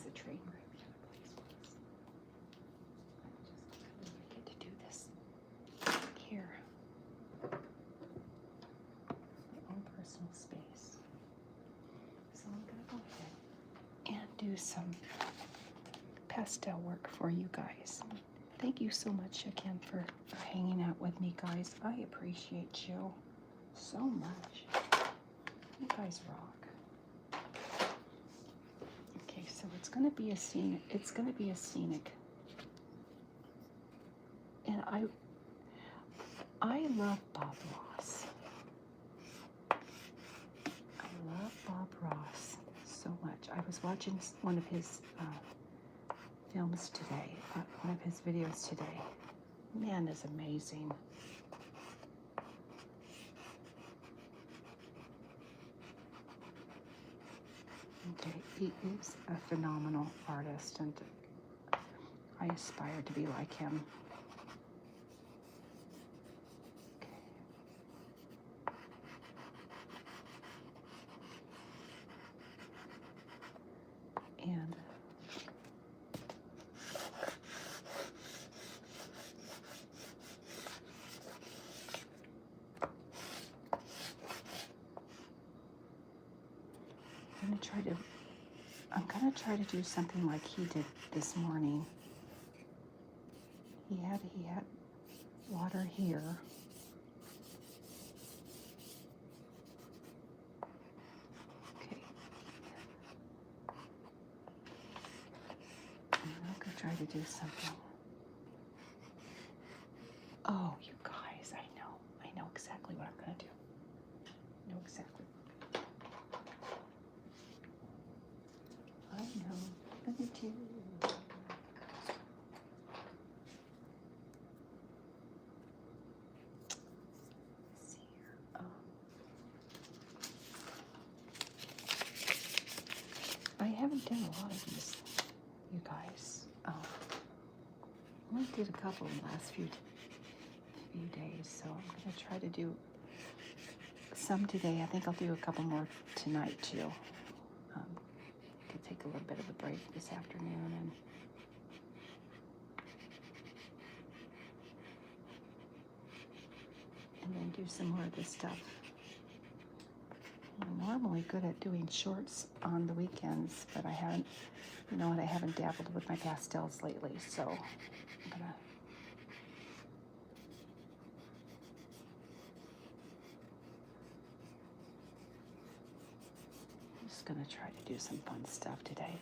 a train wreck. The other place was. I just get to do this here. My own personal space. So I'm gonna go ahead and do some pastel work for you guys. Thank you so much again for hanging out with me, guys. I appreciate you so much. You guys rock. Okay, so it's gonna be a scenic. It's gonna be a scenic. And I love Bob Ross. I love Bob Ross so much. I was watching one of his films today, one of his videos today. Man is amazing. Okay, he is a phenomenal artist, and I aspire to be like him. Okay. And I'm gonna try to do something like he did this morning. He had water here. Okay. And I'm gonna try to do something. Oh, you guys, I know exactly what I'm gonna do. I know exactly. I know what I'm gonna do. Let's see here. I haven't done a lot of these, you guys. I only did a couple in the last few days, so I'm gonna try to do some today. I think I'll do a couple more tonight too. Could take a little bit of a break this afternoon and then do some more of this stuff. I'm normally good at doing shorts on the weekends, but I haven't, you know what, I haven't dabbled with my pastels lately, so I'm gonna try to do some fun stuff today.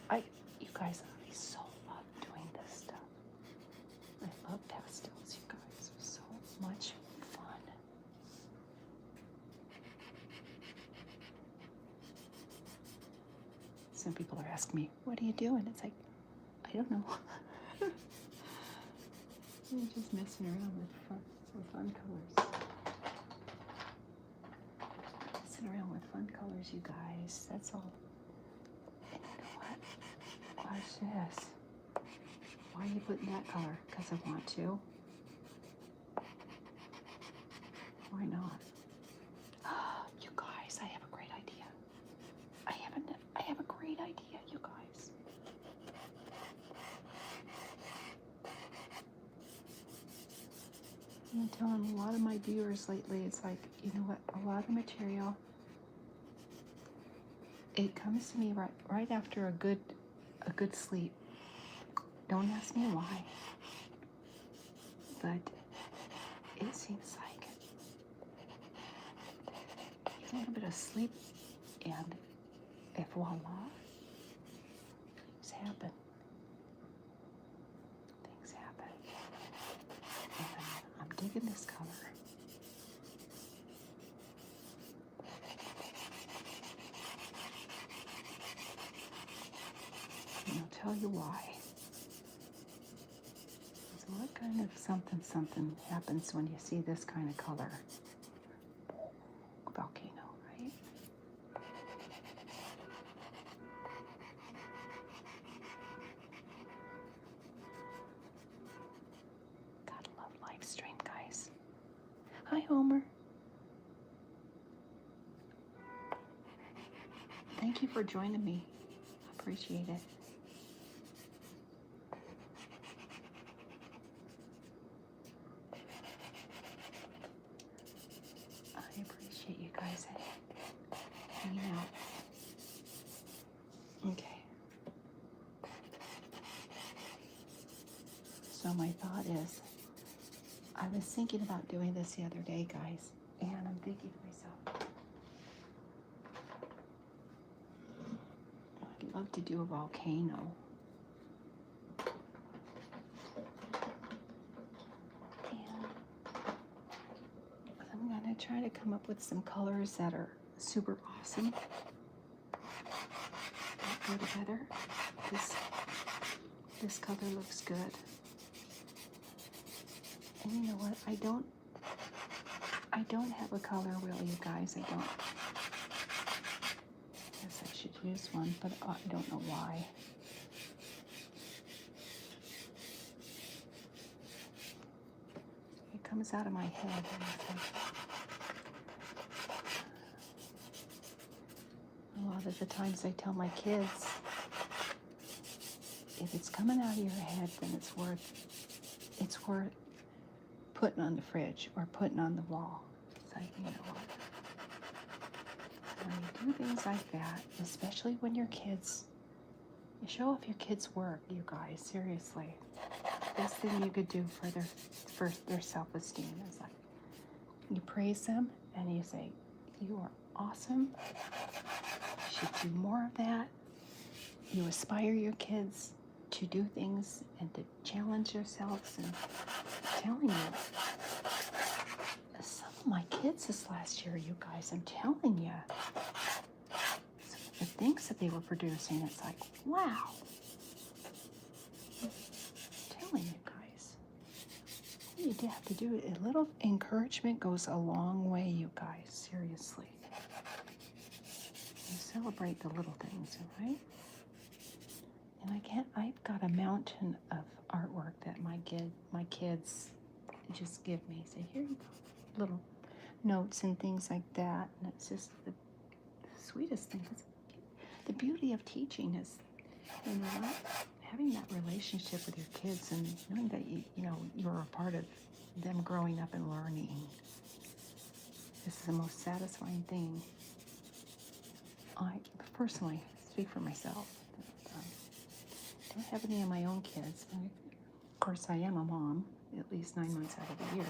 You guys, I so love doing this stuff. I love pastels, you guys. They're so much fun. Some people are asking me, what are you doing? It's like, I don't know. I'm just messing around with fun colors. Messing around with fun colors, you guys. That's all. And you know what? Watch this. Why are you putting that color? Because I want to. Why not? You guys, I have a great idea. I have a great idea, you guys. I'm telling a lot of my viewers lately, it's like, you know what, a lot of material, it comes to me right after a good sleep. Don't ask me why, but it seems like a little bit of sleep and voila, things happen. And I'm digging this color. And I'll tell you why. So what kind of something happens when you see this kind of color? Volcano, right? Gotta love live stream, guys. Hi, Homer. Thank you for joining me. I appreciate it. I appreciate you guys hanging out. Okay. So my thought is, I was thinking about doing this the other day, guys, and I'm thinking to myself, I'd love to do a volcano. And I'm gonna try to come up with some colors that are super awesome, that go together. This color looks good. And you know what? I don't have a color wheel, you guys. I don't. Guess I should use one, but I don't know why. comes out of my head. And it's like, a lot of the times I tell my kids, if it's coming out of your head, then it's worth putting on the fridge or putting on the wall. It's like, you know what? When you do things like that, especially when your kids, you show off your kids' work, you guys, seriously. Best thing you could do for their self-esteem is like, you praise them and you say, you are awesome. You should do more of that. You aspire your kids to do things and to challenge yourselves. And I'm telling you, some of my kids this last year, you guys, I'm telling you, the things that they were producing, it's like, wow. I'm telling you guys, you have to do it. A little encouragement goes a long way, you guys, seriously. You celebrate the little things, right? And I've got a mountain of artwork that my kids just give me. Say, here you go. Little notes and things like that. And it's just the sweetest thing. The beauty of teaching is, you know what? Having that relationship with your kids and knowing that you're a part of them growing up and learning. This is the most satisfying thing. I personally speak for myself. I don't have any of my own kids. Of course, I am a mom, at least 9 months out of the year.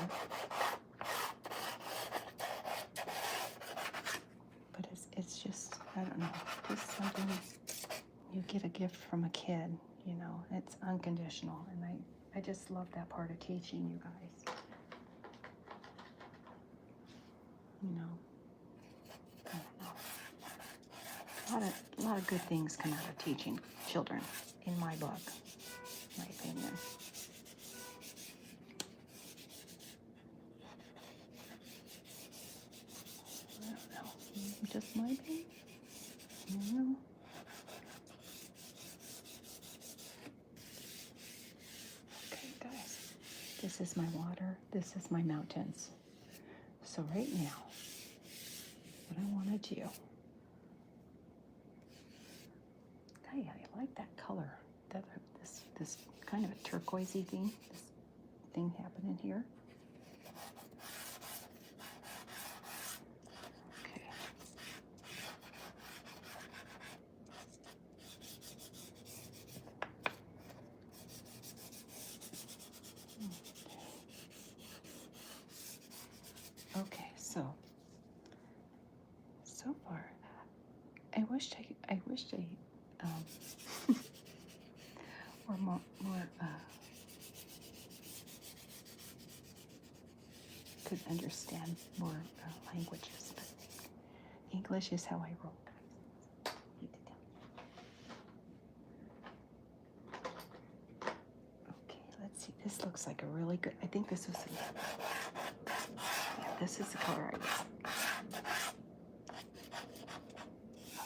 But it's just, I don't know, just something, you get a gift from a kid, you know, it's unconditional. And I just love that part of teaching, you guys. You know, I don't know. A lot of good things come out of teaching children, in my book, my opinion. I don't know. Just my opinion? You know? Okay, guys. This is my water. This is my mountains. So right now, what I want to do, I like that color, this kind of a turquoisey thing, this thing happening here. Okay. Okay, so far, I wish I or more could understand more languages, but English is how I roll, guys. Okay, let's see. This looks like a really good. I think this is this is the color I use.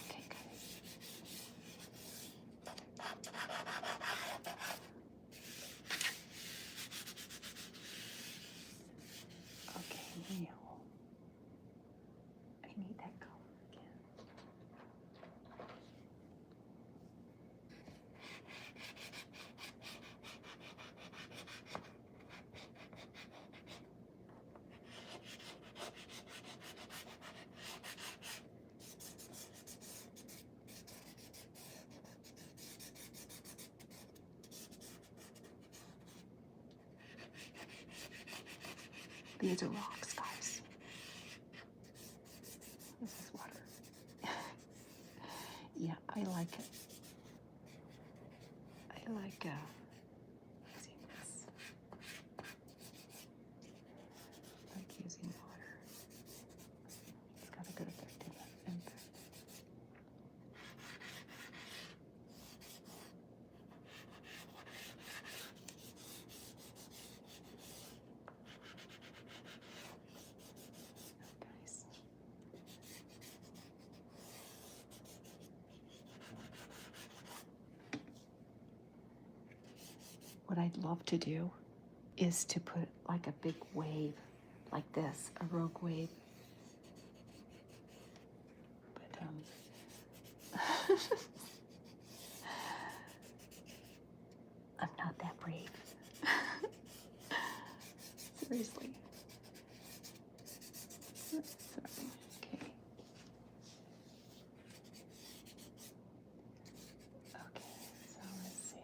Okay, guys. Okay, now I need that color again. These are rocks, guys. This is water. Yeah, I like it. I like using this. I like using water. It's got a good effect in it. Guys. What I'd love to do is to put like a big wave like this, a rogue wave. But I'm not that brave. Seriously. Sorry. Okay. Okay, so let's see.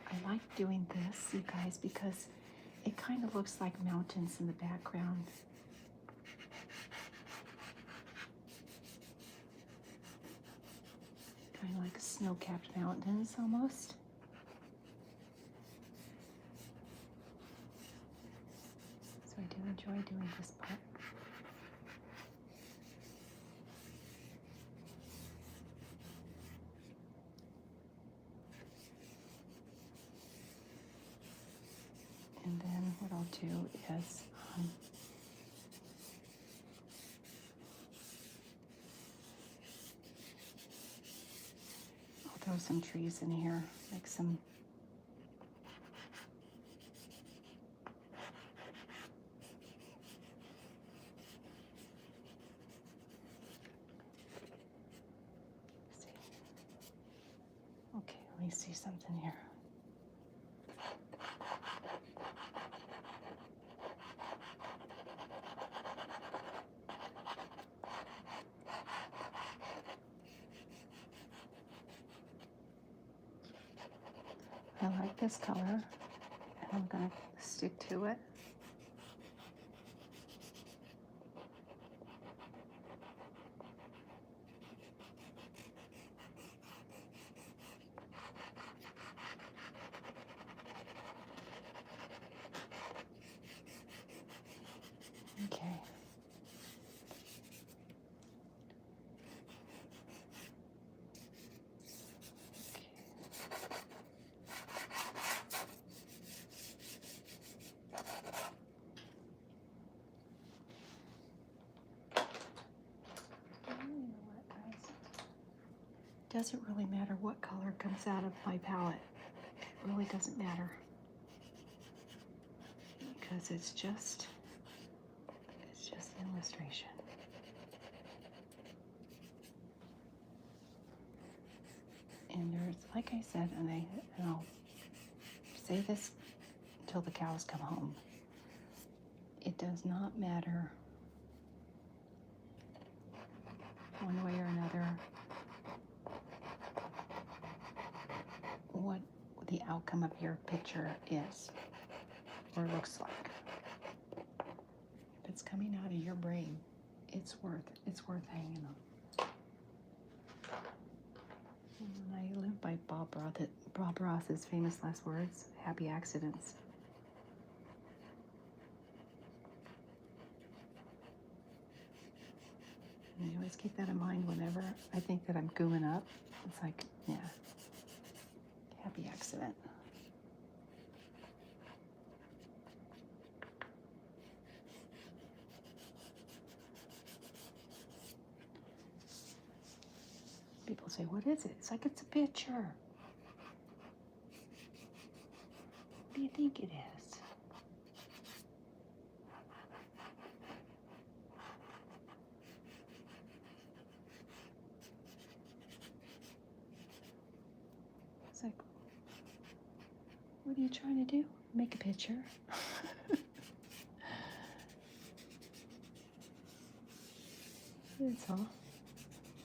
I like doing this, you guys, because it kind of looks like mountains in the background. Kind of like snow-capped mountains almost. So I do enjoy doing this part. And then what I'll do is I'll throw some trees in here, like some okay, let me see something here. I like this color, and I'm going to stick to it. Okay. Doesn't really matter what color comes out of my palette. It really doesn't matter, because it's just an illustration. And there's, like I said, and I'll say this until the cows come home. It does not matter one way or another what the outcome of your picture is or looks like. If it's coming out of your brain, it's worth hanging on. And I live by Bob Ross's famous last words: happy accidents. And I always keep that in mind whenever I think that I'm gooing up. It's like, yeah, happy accident. People say, what is it? It's like, it's a picture. What do you think it is? It's like, what are you trying to do? Make a picture? That's all.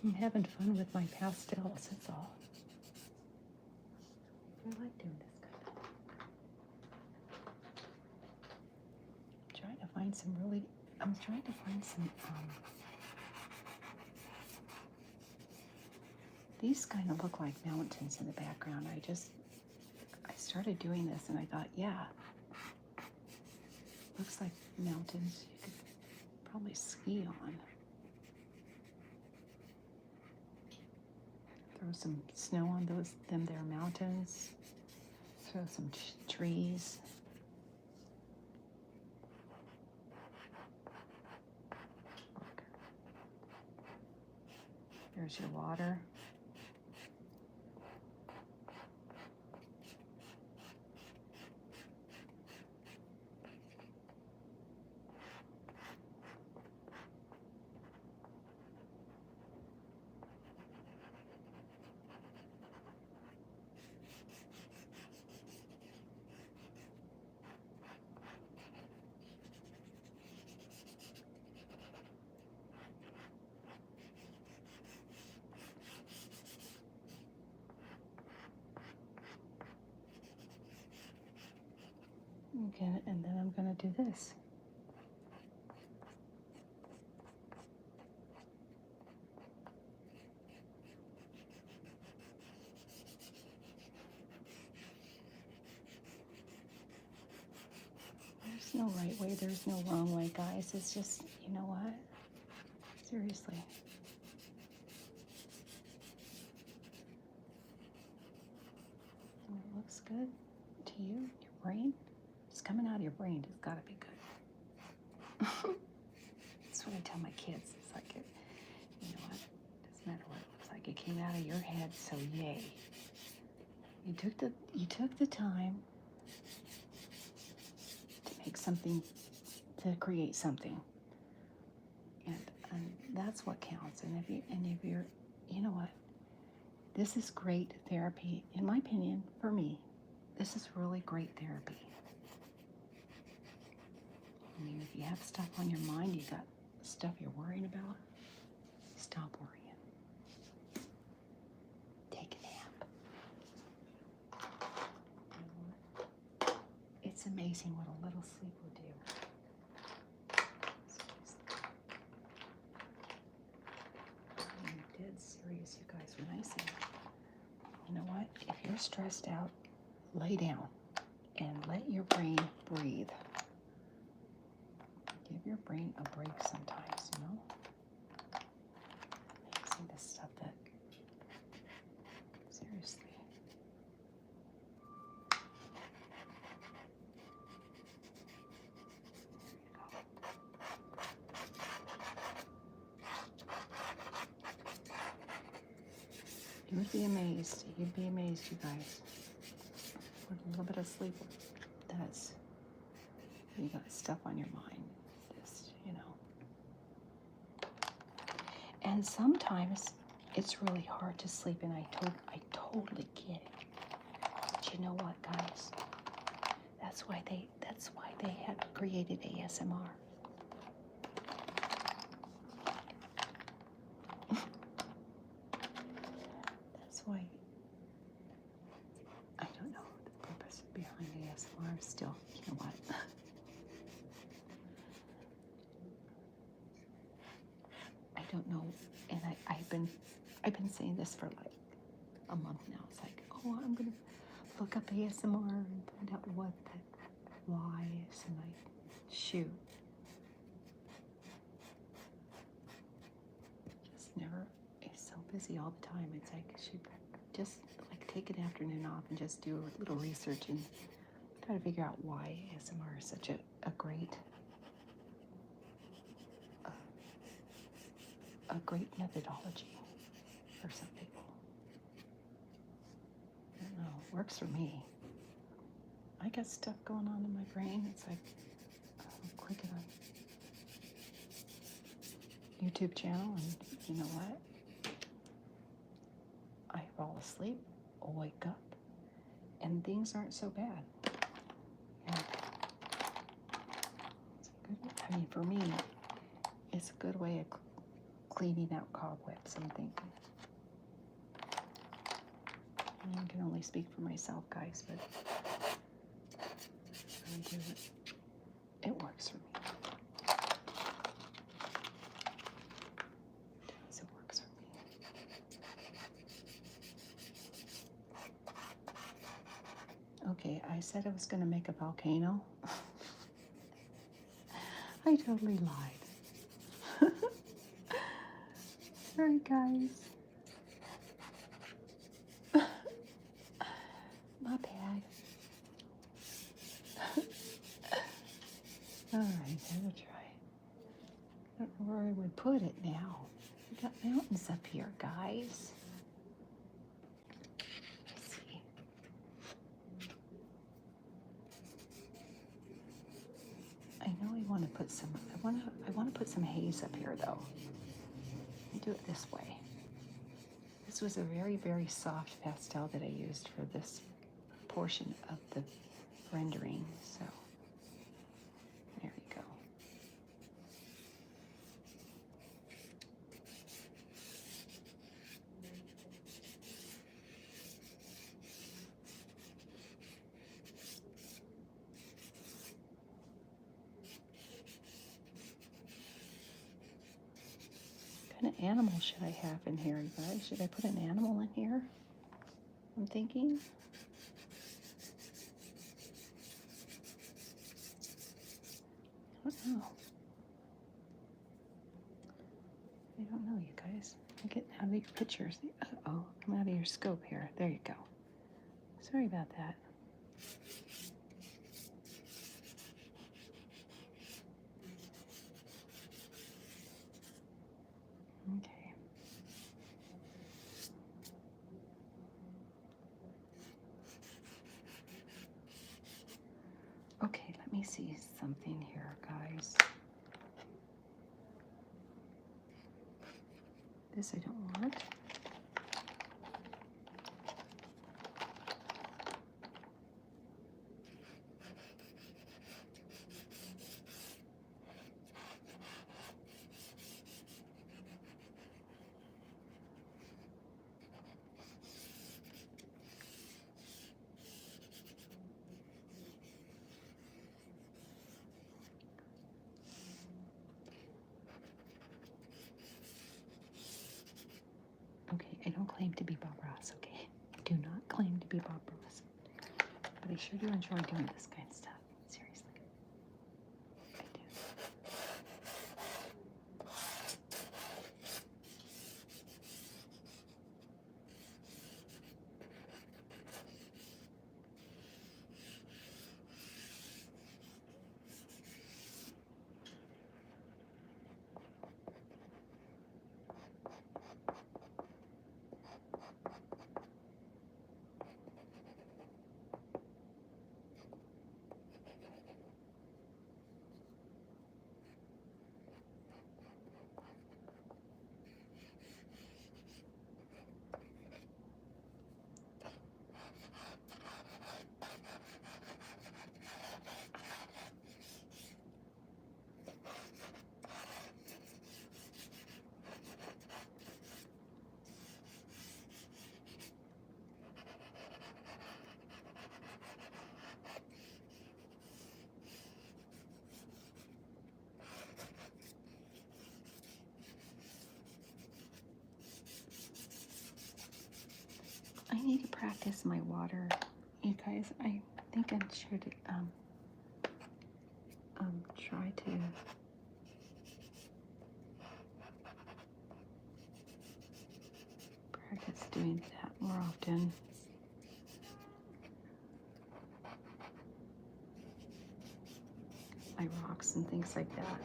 I'm having fun with my pastels, that's all. I like doing this kind of. I'm trying to find some, these kind of look like mountains in the background. I started doing this and I thought, yeah, looks like mountains you could probably ski on. Throw some snow on them there mountains. Throw some trees. There's your water. Okay, and then I'm going to do this. There's no right way, there's no wrong way, guys. It's just, you know what? Seriously. And it looks good to you, your brain. It's coming out of your brain. It's got to be good. That's what I tell my kids. It's like, you know what? Doesn't matter what it looks like. It came out of your head, so yay. You took the time to make something, to create something, and that's what counts. And if you're, you know what? This is great therapy, in my opinion. For me, this is really great therapy. I mean, if you have stuff on your mind, you got stuff you're worrying about, stop worrying. Take a nap. You know what? It's amazing what a little sleep will do. I'm dead serious, you guys, when I say that. You know what? If you're stressed out, lay down and let your brain breathe. Give your brain a break sometimes, you know? See this stuff that, seriously. You would be amazed. You'd be amazed, you guys. What a little bit of sleep does. You got stuff on your mind. Just, you know. And sometimes it's really hard to sleep, and I totally get it. But you know what, guys? That's why they have created ASMR. That's why. I don't know the purpose behind ASMR. Still, you know what? I don't know, and I've been saying this for like a month now. It's like, oh, I'm gonna look up ASMR and find out what that why is, and I shoot. Just never. It's so busy all the time. It's like shoot, just like take an afternoon off and just do a little research and try to figure out why ASMR is such a great methodology for some people. I don't know, it works for me. I got stuff going on in my brain. It's like, I'll click it on YouTube channel, and you know what? I fall asleep, I'll wake up, and things aren't so bad. Yeah. It's a good, I mean, for me, it's a good way of cleaning out cobwebs, I'm thinking. I can only speak for myself, guys, but I do it. It works for me. It works for me. Okay, I said I was going to make a volcano. I totally lied. Sorry, guys. My bad. All right, have a try. I don't know where I would put it now. We got mountains up here, guys. Let's see. I know I want to put some. I want to put some haze up here, though. Let me do it this way. This was a very, very soft pastel that I used for this portion of the rendering. So there we go. What kind of animal should I have in here, you guys? Should I put an animal in here? I'm thinking. I don't know. I don't know, you guys. I'm getting out of your pictures. Uh-oh, I'm out of your scope here. There you go. Sorry about that. Okay. Okay, let me see something here, guys. This I don't want. Okay, I don't claim to be Bob Ross, okay? I do not claim to be Bob Ross. But I sure do enjoy doing this kind of stuff. Seriously. I do. I need to practice my water, you guys. I think I should try to practice doing that more often. My rocks and things like that.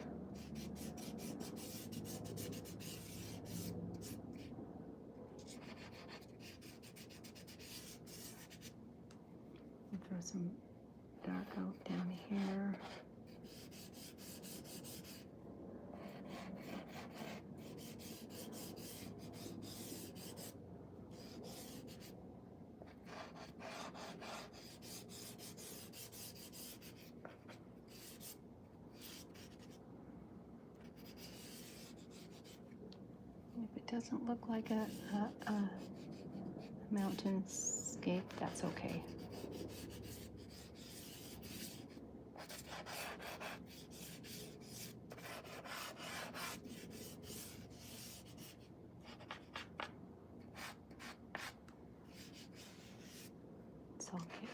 Throw some dark oak down here. If it doesn't look like a mountainscape, that's okay. It's all good.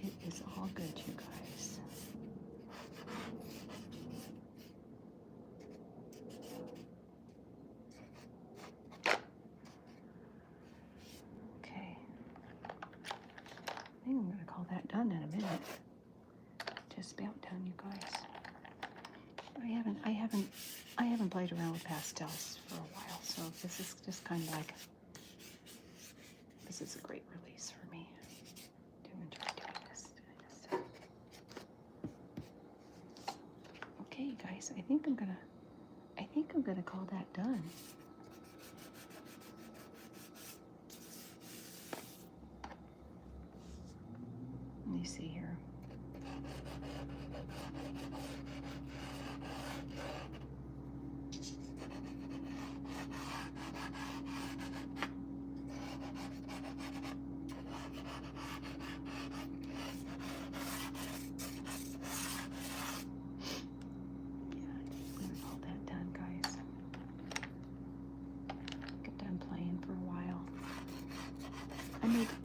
It is all good, you guys. Okay. I think I'm going to call that done in a minute. Just about done, you guys. I haven't played around with pastels for a while, so this is just kind of like, this is a great release for me to enjoy doing this kind of stuff. Okay, guys, I think I'm gonna call that done. Let me see here.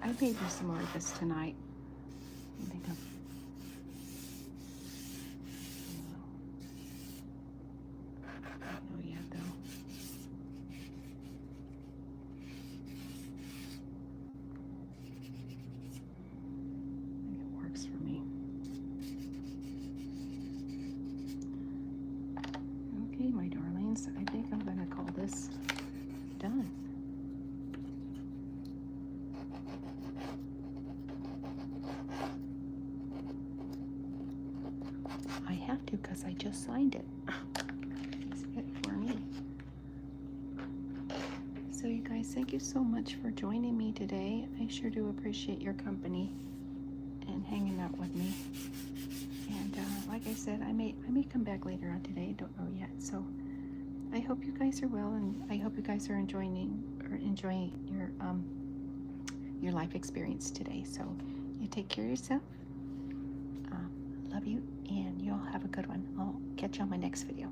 I may do some more of this tonight. I think I don't know yet, though. I think it works for me. Okay, my darlings, I think I'm going to call this done. I have to because I just signed it. It's good for me. So you guys, thank you so much for joining me today. I sure do appreciate your company and hanging out with me. And like I said, I may come back later on today. Don't know yet. So I hope you guys are well, and I hope you guys are enjoying your life experience today. So you take care of yourself. Love you, and you all have a good one. I'll catch you on my next video.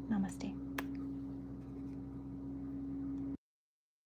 Namaste.